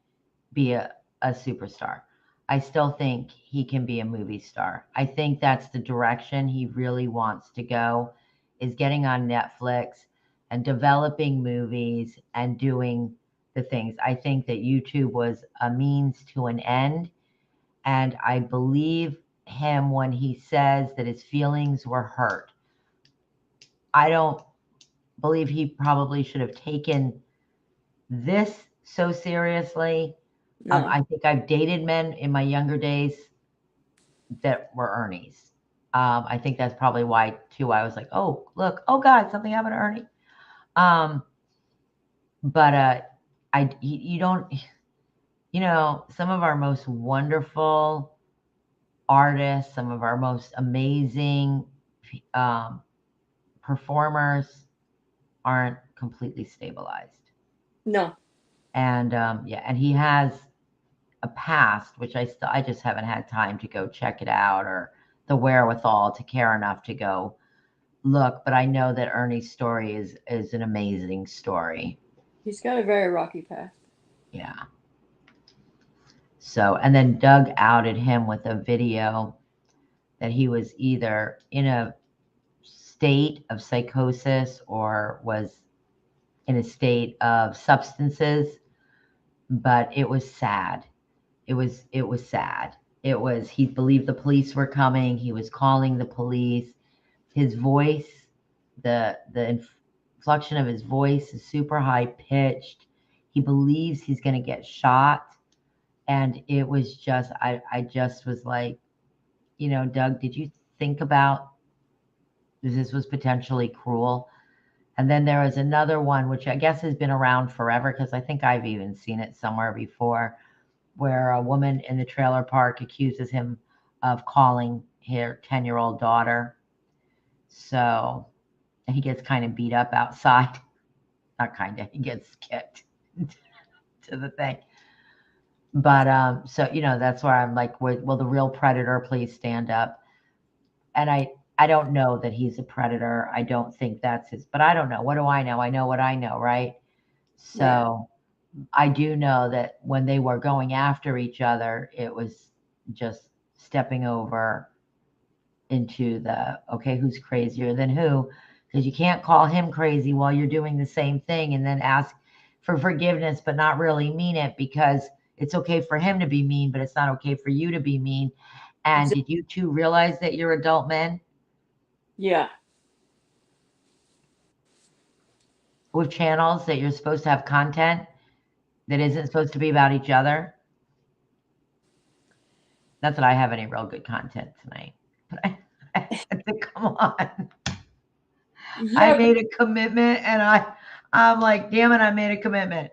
be a superstar. I still think he can be a movie star. I think that's the direction he really wants to go, is getting on Netflix and developing movies and doing the things. I think that YouTube was a means to an end. And I believe him when he says that his feelings were hurt. I don't believe he probably should have taken this so seriously. No. I think I've dated men in my younger days that were Ernie's. I think that's probably why too. I was like, oh look, oh God, something happened to Ernie. Um, but you don't, some of our most wonderful artists, some of our most amazing um, performers aren't completely stabilized. No. And yeah, and he has a past, which I just haven't had time to go check it out or the wherewithal to care enough to go look. But I know that Ernie's story is an amazing story. He's got a very rocky past. Yeah. So, and then Doug outed him with a video that he was either in a state of psychosis or was in a state of substances, but it was sad. It was sad. It was, he believed the police were coming. He was calling the police. His voice, the inflection of his voice is super high pitched. He believes he's going to get shot. And it was just, I just was like, Doug, did you think about this was potentially cruel? And then there was another one, which I guess has been around forever because I think I've even seen it somewhere before, where a woman in the trailer park accuses him of calling her 10-year-old daughter. So he gets kind of beat up outside. Not kind of, he gets kicked to the thing. But so that's where I'm like, will the real predator please stand up? And I don't know that he's a predator. I don't think that's his, but I don't know. What do I know? I know what I know, right? Right. So I do know that when they were going after each other, it was just stepping over into the, okay, who's crazier than who? Because you can't call him crazy while you're doing the same thing and then ask for forgiveness, but not really mean it, because it's okay for him to be mean, but it's not okay for you to be mean. And Exactly. did you two realize that you're adult men Yeah. with channels, that you're supposed to have content that isn't supposed to be about each other? Not that I have any real good content tonight, but I had to come on. I Yeah, but made a commitment, and I'm like, damn it, I made a commitment.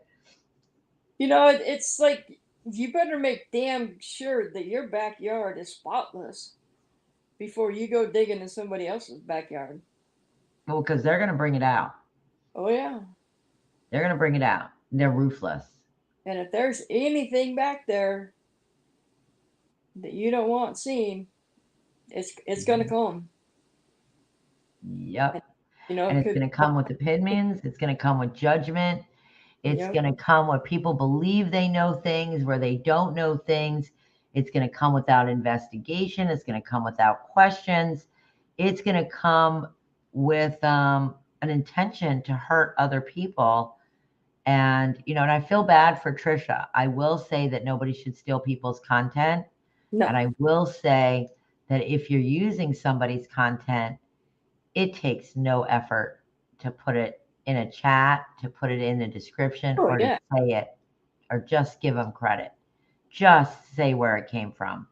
it's like you better make damn sure that your backyard is spotless before you go digging in somebody else's backyard. Well, because they're gonna bring it out. Oh yeah. They're gonna bring it out. They're ruthless. And if there's anything back there that you don't want seen, it's gonna come. And, Yep. And it it's could gonna be come with opinions. It's gonna come with judgment. It's yep. gonna come where people believe they know things where they don't know things. It's gonna come without investigation. It's gonna come without questions. It's gonna come with an intention to hurt other people. And I feel bad for Trisha. I will say that nobody should steal people's content. No. And I will say that if you're using somebody's content, it takes no effort to put it in a chat, to put it in the description, Oh or to yeah. say it. or just give them credit. Just say where it came from.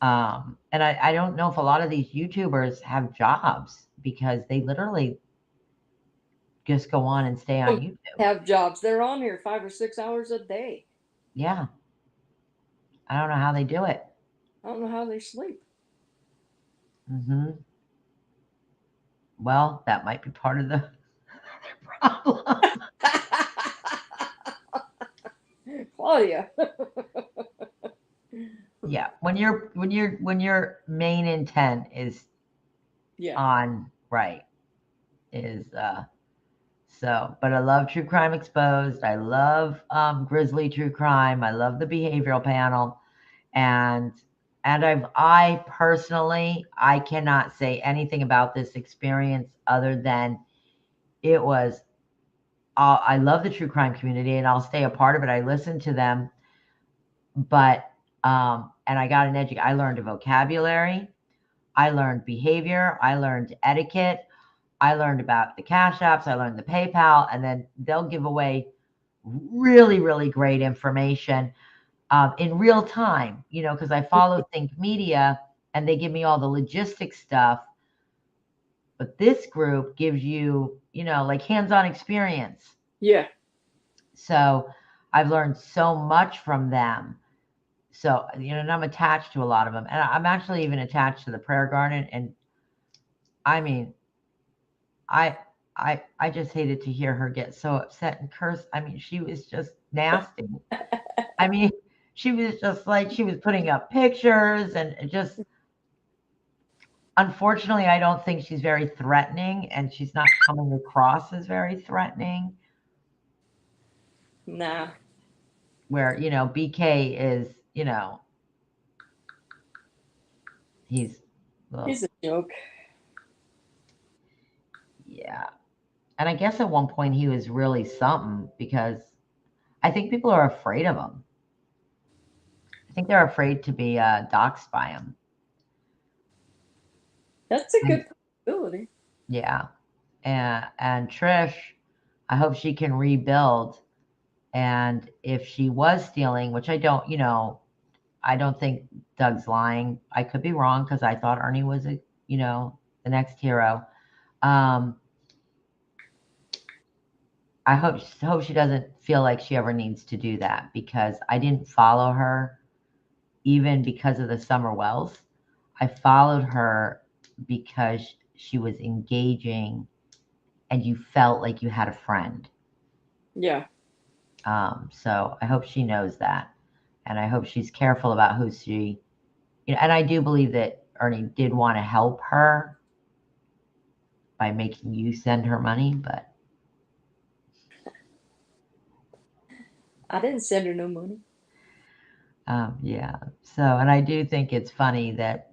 And I don't know if a lot of these YouTubers have jobs because they literally just go on and stay on YouTube. Have jobs. They're on here 5 or 6 hours a day. Yeah. I don't know how they do it. I don't know how they sleep. Hmm. Well, that might be part of the problem. Claudia. Yeah. When your main intent is Yeah. on right is so, but I love True Crime Exposed. I love Grizzly True Crime. I love the behavioral panel. And I personally, I cannot say anything about this experience other than it was I love the true crime community and I'll stay a part of it. I listen to them, but and I got I learned a vocabulary, I learned behavior, I learned etiquette, I learned about the Cash Apps, I learned the PayPal, and then they'll give away really, really great information in real time, because I follow Think Media and they give me all the logistics stuff. But this group gives you, like hands-on experience. Yeah. So I've learned so much from them. So, and I'm attached to a lot of them. And I'm actually even attached to the prayer garden. And I mean, I just hated to hear her get so upset and curse. I mean, she was just nasty. I mean, she was just like, she was putting up pictures and just, unfortunately, I don't think she's very threatening and she's not coming across as very threatening. Nah. Where, BK is, he's, well, He's a joke. yeah. And I guess at one point he was really something because I think people are afraid of him. I think they're afraid to be doxxed by him. That's a good possibility. Yeah. And Trish, I hope she can rebuild. And if she was stealing, which I don't, I don't think Doug's lying. I could be wrong because I thought Ernie was the next hero. I hope she doesn't feel like she ever needs to do that because I didn't follow her even because of the Summer Wells. I followed her because she was engaging and you felt like you had a friend. Yeah. So I hope she knows that. And I hope she's careful about who she, and I do believe that Ernie did want to help her by making you send her money, but I didn't send her no money. yeah. So, and I do think it's funny that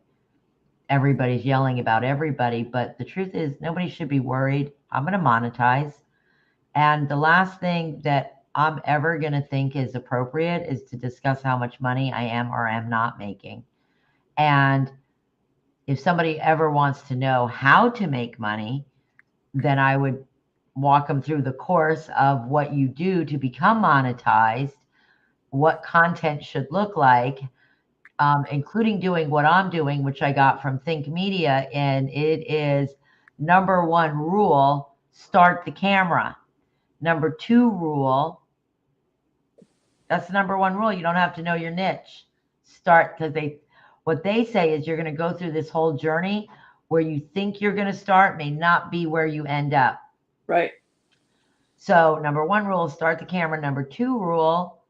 everybody's yelling about everybody, but the truth is nobody should be worried. I'm going to monetize. And the last thing that I'm ever going to think is appropriate is to discuss how much money I am or am not making. And if somebody ever wants to know how to make money, then I would walk them through the course of what you do to become monetized, what content should look like, including doing what I'm doing, which I got from Think Media. And it is number one rule, start the camera. Number two rule, that's the number one rule. You don't have to know your niche. Start, because what they say is you're going to go through this whole journey where you think you're going to start may not be where you end up. Right. So number one rule, start the camera. Number two rule,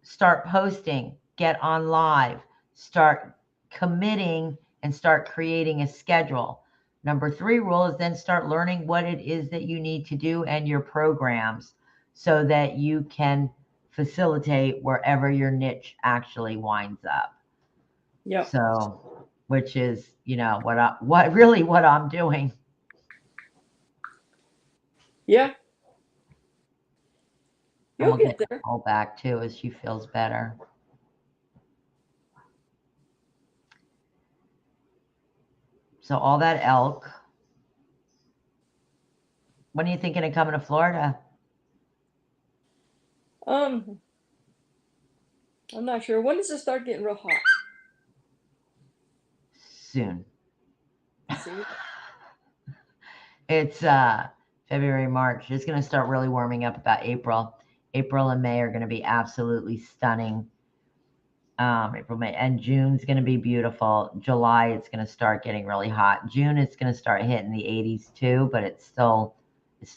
start posting, get on live, start committing and start creating a schedule. Number three rule is then start learning what it is that you need to do and your programs so that you can facilitate wherever your niche actually winds up. Yeah. So, which is, what I'm doing. Yeah. And You'll we'll get get there. Nicole back too as she feels better. So all that elk. When are you thinking of coming to Florida? Um, I'm not sure. When does it start getting real hot? Soon. See? It's February, March. It's going to start really warming up about April. April and May are going to be absolutely stunning. April, May, and June's going to be beautiful. July, it's going to start getting really hot. June, it's going to start hitting the 80s too, but it's still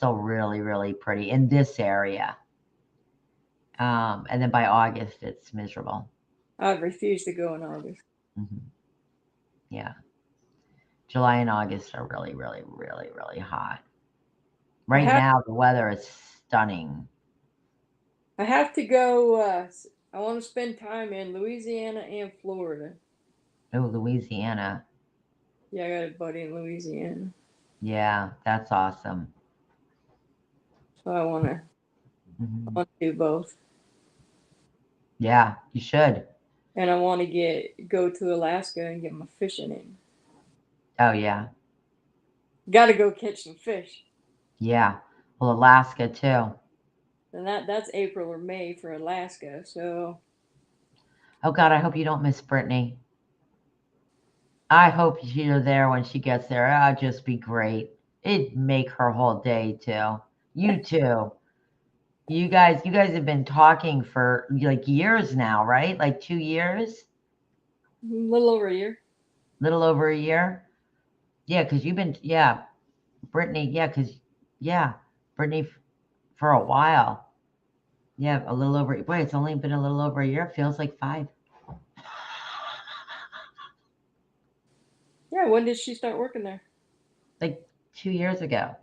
really, really pretty in this area. And then by August, it's miserable. I refuse to go in August. Mm-hmm. Yeah. July and August are really, really, really, really hot. Right now, the weather is stunning. I have to go. I want to spend time in Louisiana and Florida. Oh, Louisiana. Yeah, I got a buddy in Louisiana. Yeah, that's awesome. So I want to do both. Yeah, you should. And I want to go to Alaska and get my fishing in. Oh yeah. Got to go catch some fish. Yeah. Well, Alaska too. And that's April or May for Alaska. So. Oh God, I hope you don't miss Brittany. I hope you're there when she gets there. That'd just be great. It'd make her whole day too. You too. You guys have been talking for like years now, right? Like 2 years? A little over a year. Little over a year? Yeah, because you've been, yeah, Brittany, yeah, because, yeah, Brittany for a while. Yeah, a little over, boy, it's only been a little over a year. It feels like 5. Yeah, when did she start working there? Like 2 years ago,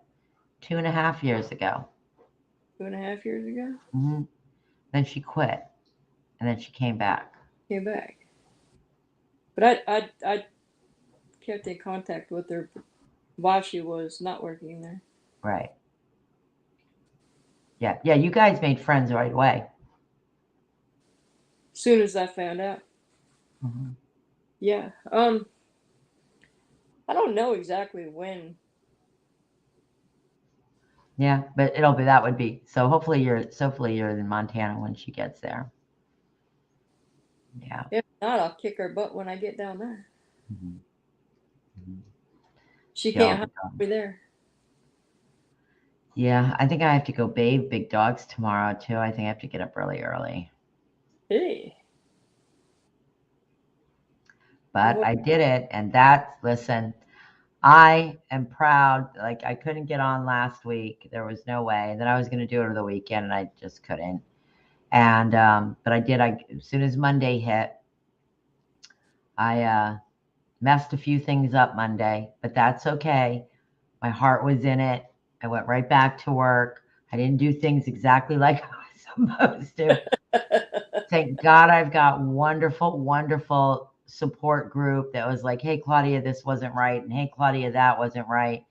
2.5 years ago. 2.5 years ago? Mm-hmm. Then she quit, and then she came back. Came back. But I kept in contact with her while she was not working there. Right. Yeah, yeah, you guys made friends right away. As soon as I found out. Mm-hmm. Yeah. I don't know exactly when. Yeah, but that would be, so hopefully you're in Montana when she gets there. Yeah. If not, I'll kick her butt when I get down there. Mm-hmm. Mm-hmm. She can't hide me there. Yeah, I think I have to go bathe big dogs tomorrow too. I think I have to get up really early. Hey. But I did it, and listen, I am proud. Like, I couldn't get on last week. There was no way. And then I was going to do it over the weekend, and I just couldn't. And but I did. As soon as Monday hit, I messed a few things up Monday, but that's okay. My heart was in it. I went right back to work. I didn't do things exactly like I was supposed to. Thank God I've got wonderful, wonderful support group that was like, hey, Claudia, this wasn't right. And hey, Claudia, that wasn't right.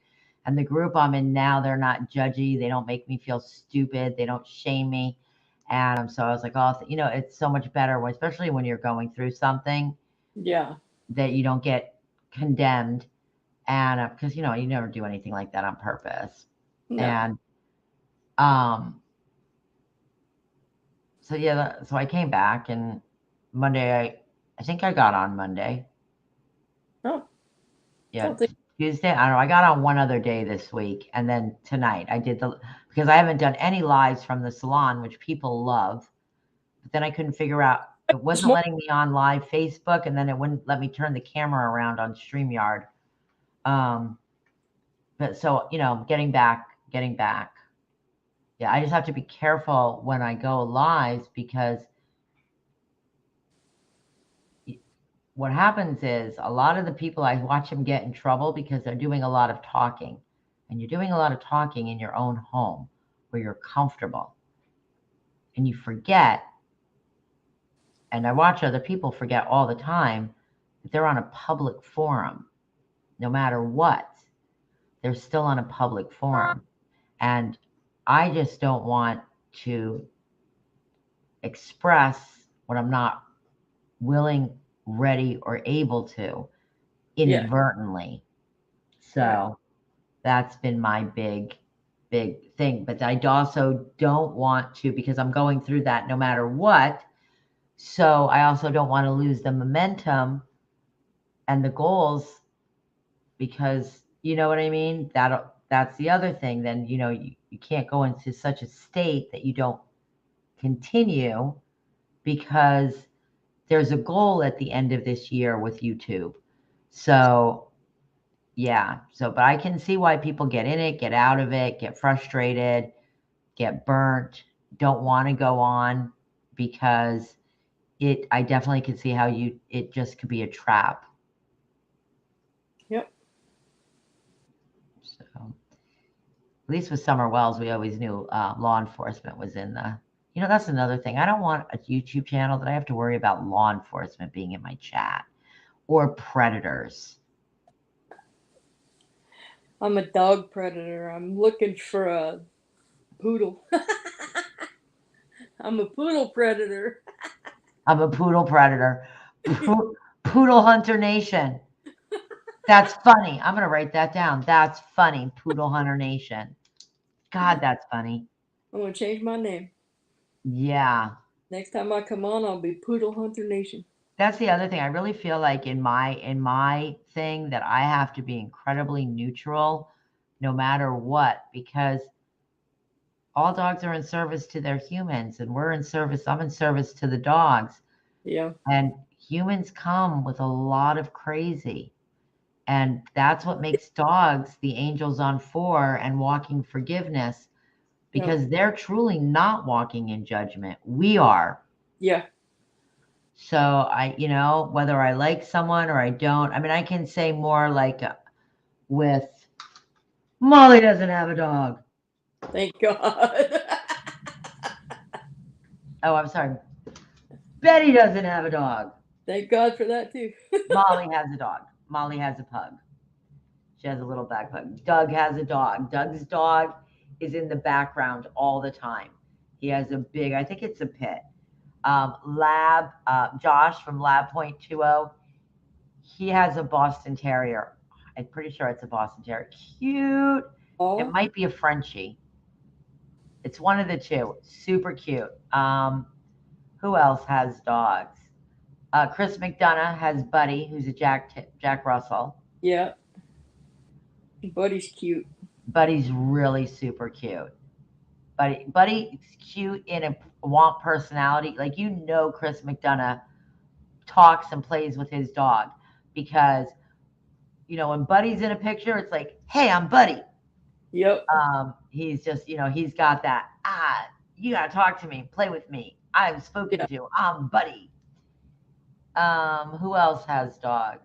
And the group I'm in now, they're not judgy. They don't make me feel stupid. They don't shame me. And so I was like, oh, it's so much better, especially when you're going through something. Yeah. That you don't get condemned. And because, you never do anything like that on purpose. No. And so yeah, so I came back, and Monday, I think I got on Monday. Oh. Yeah, Tuesday. I don't know. I got on one other day this week, and then tonight I did because I haven't done any lives from the salon, which people love. But then I couldn't figure out, it wasn't letting me on live Facebook, and then it wouldn't let me turn the camera around on StreamYard. But so, getting back. Yeah, I just have to be careful when I go live, because what happens is a lot of the people, I watch them get in trouble because they're doing a lot of talking. And you're doing a lot of talking in your own home where you're comfortable. And you forget, and I watch other people forget all the time, that they're on a public forum. No matter what, they're still on a public forum. And I just don't want to express what I'm not willing, ready, or able to inadvertently. So that's been my big big thing. But I also don't want to, because I'm going through that no matter what. So I also don't want to lose the momentum and the goals, because you know what I mean? That's the other thing. Then, you can't go into such a state that you don't continue, because there's a goal at the end of this year with YouTube. So, yeah. So, but I can see why people get in it, get out of it, get frustrated, get burnt, don't want to go on, because I definitely could see how it just could be a trap. Yep. So, at least with Summer Wells, we always knew law enforcement was in the. That's another thing. I don't want a YouTube channel that I have to worry about law enforcement being in my chat, or predators. I'm a dog predator. I'm looking for a poodle. I'm a poodle predator. I'm a poodle predator. Poodle Hunter Nation. That's funny. I'm going to write that down. That's funny. Poodle Hunter Nation. God, that's funny. I'm gonna change my name. Yeah. Next time I come on, I'll be Poodle Hunter Nation. That's the other thing. I really feel like in my thing that I have to be incredibly neutral no matter what, because all dogs are in service to their humans, and I'm in service to the dogs. Yeah. And humans come with a lot of crazy. And that's what makes dogs the angels on four and walking forgiveness, Yeah. because they're truly not walking in judgment. We are. Yeah. So whether I like someone or I don't, I mean, I can say more like with Molly doesn't have a dog. Thank God. Oh, I'm sorry. Betty doesn't have a dog. Thank God for that too. Molly has a dog. Molly has a pug. She has a little black pug. Doug has a dog. Doug's dog is in the background all the time. He has a big, I think it's a pit. Josh from Lab Point 20, he has a Boston Terrier. I'm pretty sure it's a Boston Terrier. Cute. It Oh. might be a Frenchie. It's one of the two. Super cute. Who else has dogs? Chris McDonough has Buddy, who's a Jack Russell. Yeah. Buddy's cute. Buddy's really super cute. Buddy's cute in a womp personality. Like, Chris McDonough talks and plays with his dog, because when Buddy's in a picture, it's like, hey, I'm Buddy. Yep. He's just, he's got that, you gotta talk to me, play with me. I'm spoken to. I'm Buddy. Who else has dogs?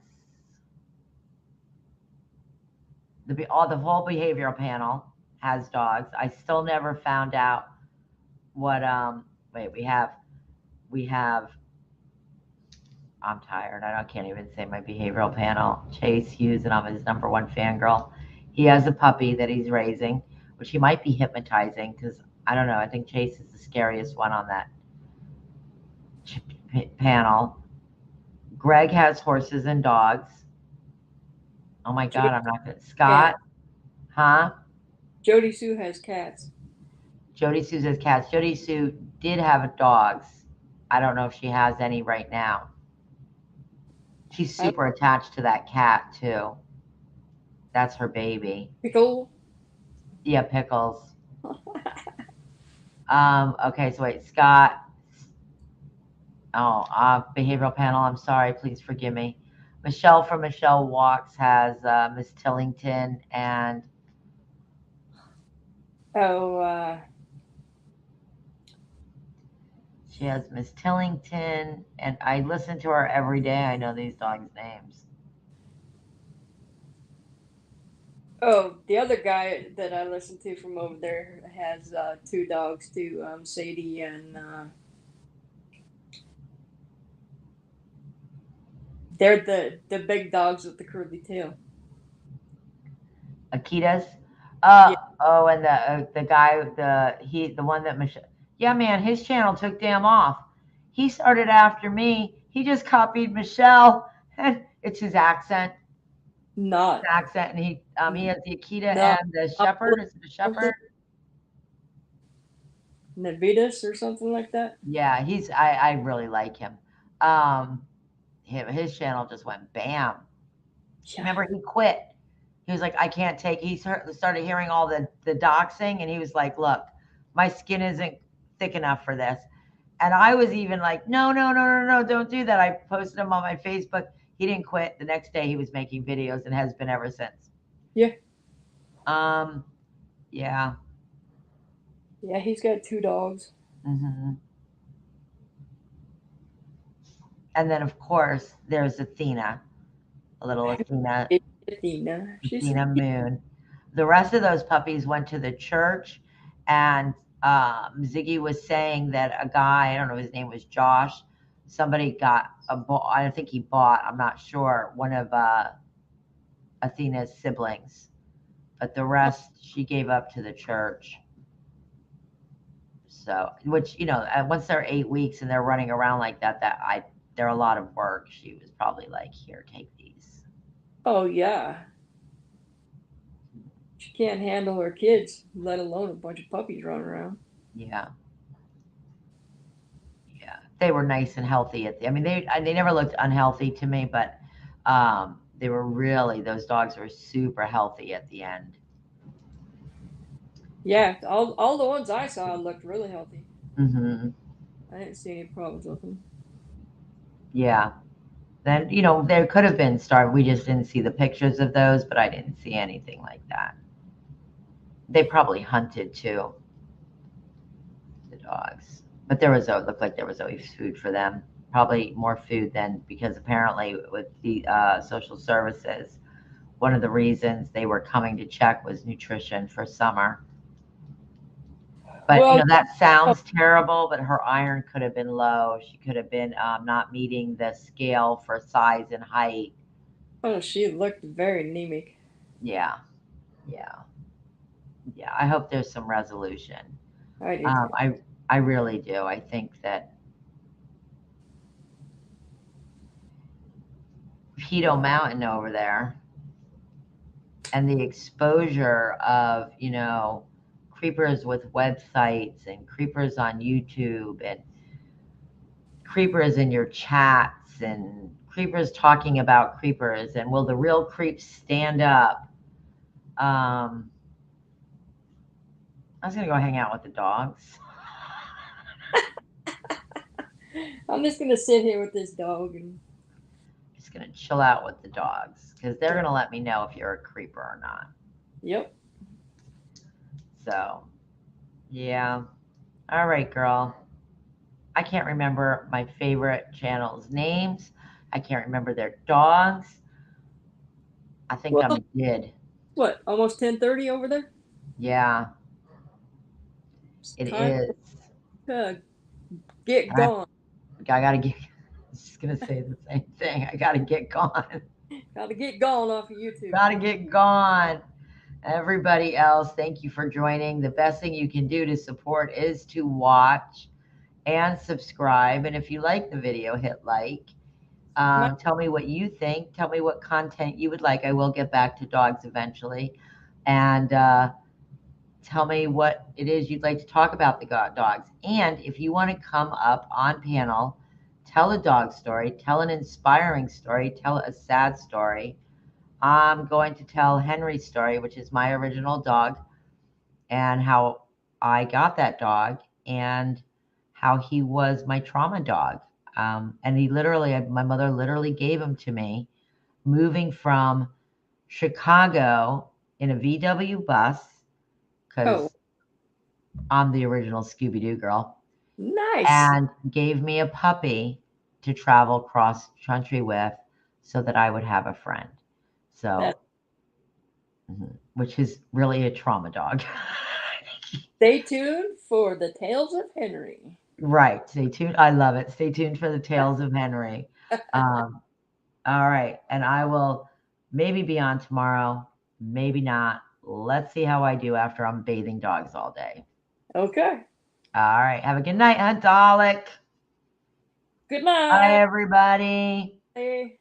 The whole behavioral panel has dogs. I still never found out what we have I'm tired. I can't even say my behavioral panel. Chase Hughes, and I'm his number one fangirl. He has a puppy that he's raising, which he might be hypnotizing, because I don't know. I think Chase is the scariest one on that panel. Greg has horses and dogs. Oh my God, I'm not good. Scott, huh? Jody Sue has cats. Jody Sue has cats. Jody Sue did have dogs. I don't know if she has any right now. She's super attached to that cat too. That's her baby. Pickle. Yeah, Pickles. Okay, so wait, Scott. Oh, behavioral panel. I'm sorry. Please forgive me. Michelle from Michelle Walks has Miss Tillington, and she has Miss Tillington, and I listen to her every day. I know these dogs' names. Oh, the other guy that I listen to from over there has two dogs too, Sadie and they're the big dogs with the curly tail. Akitas. Yeah. Oh, and the guy, the one that Michelle. Yeah, man, his channel took damn off. He started after me. He just copied Michelle, and it's his accent. Not. His accent, and he has the Akita No. and the Shepherd. Is it a Shepherd? Navitas or something like that. Yeah, I really like him. His channel just went bam. Yeah. Remember, he quit. He was like, I can't take. Started hearing all the doxing, and he was like, look, my skin isn't thick enough for this. And I was even like, no, no, no, no, no, don't do that. I posted him on my Facebook. He didn't quit. The next day, he was making videos and has been ever since. Yeah. Yeah. Yeah, he's got 2 dogs. Hmm. And then, of course, there's Athena, a little Athena. She's Athena Moon. The rest of those puppies went to the church, and Ziggy was saying that a guy, I don't know, his name was Josh, somebody got I think he bought, I'm not sure, one of Athena's siblings, but the rest she gave up to the church. So, which, once they're 8 weeks and they're running around like that, they're a lot of work. She was probably like, here, take these. Oh yeah. She can't handle her kids, let alone a bunch of puppies running around. Yeah. Yeah. They were nice and healthy I mean, they never looked unhealthy to me, but they were those dogs were super healthy at the end. Yeah, all the ones I saw looked really healthy. Hmm. I didn't see any problems with them. Yeah. Then, there could have been we just didn't see the pictures of those, but I didn't see anything like that. They probably hunted too, the dogs. But looked like there was always food for them. Probably more food than, because apparently with the social services, one of the reasons they were coming to check was nutrition for summer. But Well, that sounds terrible, but her iron could have been low. She could have been not meeting the scale for size and height. oh, she looked very anemic. Yeah. Yeah. Yeah. I hope there's some resolution. I do too. I really do. I think that Pito Mountain over there and the exposure of, creepers with websites and creepers on YouTube and creepers in your chats and creepers talking about creepers, and will the real creeps stand up? I was gonna go hang out with the dogs. I'm just gonna sit here with this dog and Just gonna chill out with the dogs because they're gonna let me know if you're a creeper or not. yep. So, yeah. All right, girl. I can't remember my favorite channels' names. I can't remember their dogs. I think Well, I'm good. what? Almost 10:30 over there. Yeah, It's it time is. to get I, gone. I gotta get. I was just gonna say the same thing. I gotta get gone. Gotta get gone off of YouTube. Gotta get gone. Everybody else, thank you for joining. The best thing you can do to support is to watch and subscribe. And if you like the video, hit like. Tell me what you think. Tell me what content you would like. I will get back to dogs eventually. And tell me what it is you'd like to talk about the dogs. And if you want to come up on panel, tell a dog story, tell an inspiring story, tell a sad story. I'm going to tell Henry's story, which is my original dog, and how I got that dog and how he was my trauma dog. And my mother literally gave him to me, moving from Chicago in a VW bus, Oh, because I'm the original Scooby-Doo girl, nice. and gave me a puppy to travel cross country with so that I would have a friend. That, So, which is really a trauma dog. stay tuned for the Tales of Henry. Right. Stay tuned. I love it. Stay tuned for the Tales of Henry. Um, all right. And I will maybe be on tomorrow, maybe not. Let's see how I do after I'm bathing dogs all day. Okay. All right. Have a good night, Aunt Dalek. Good Bye, night. everybody. Hey.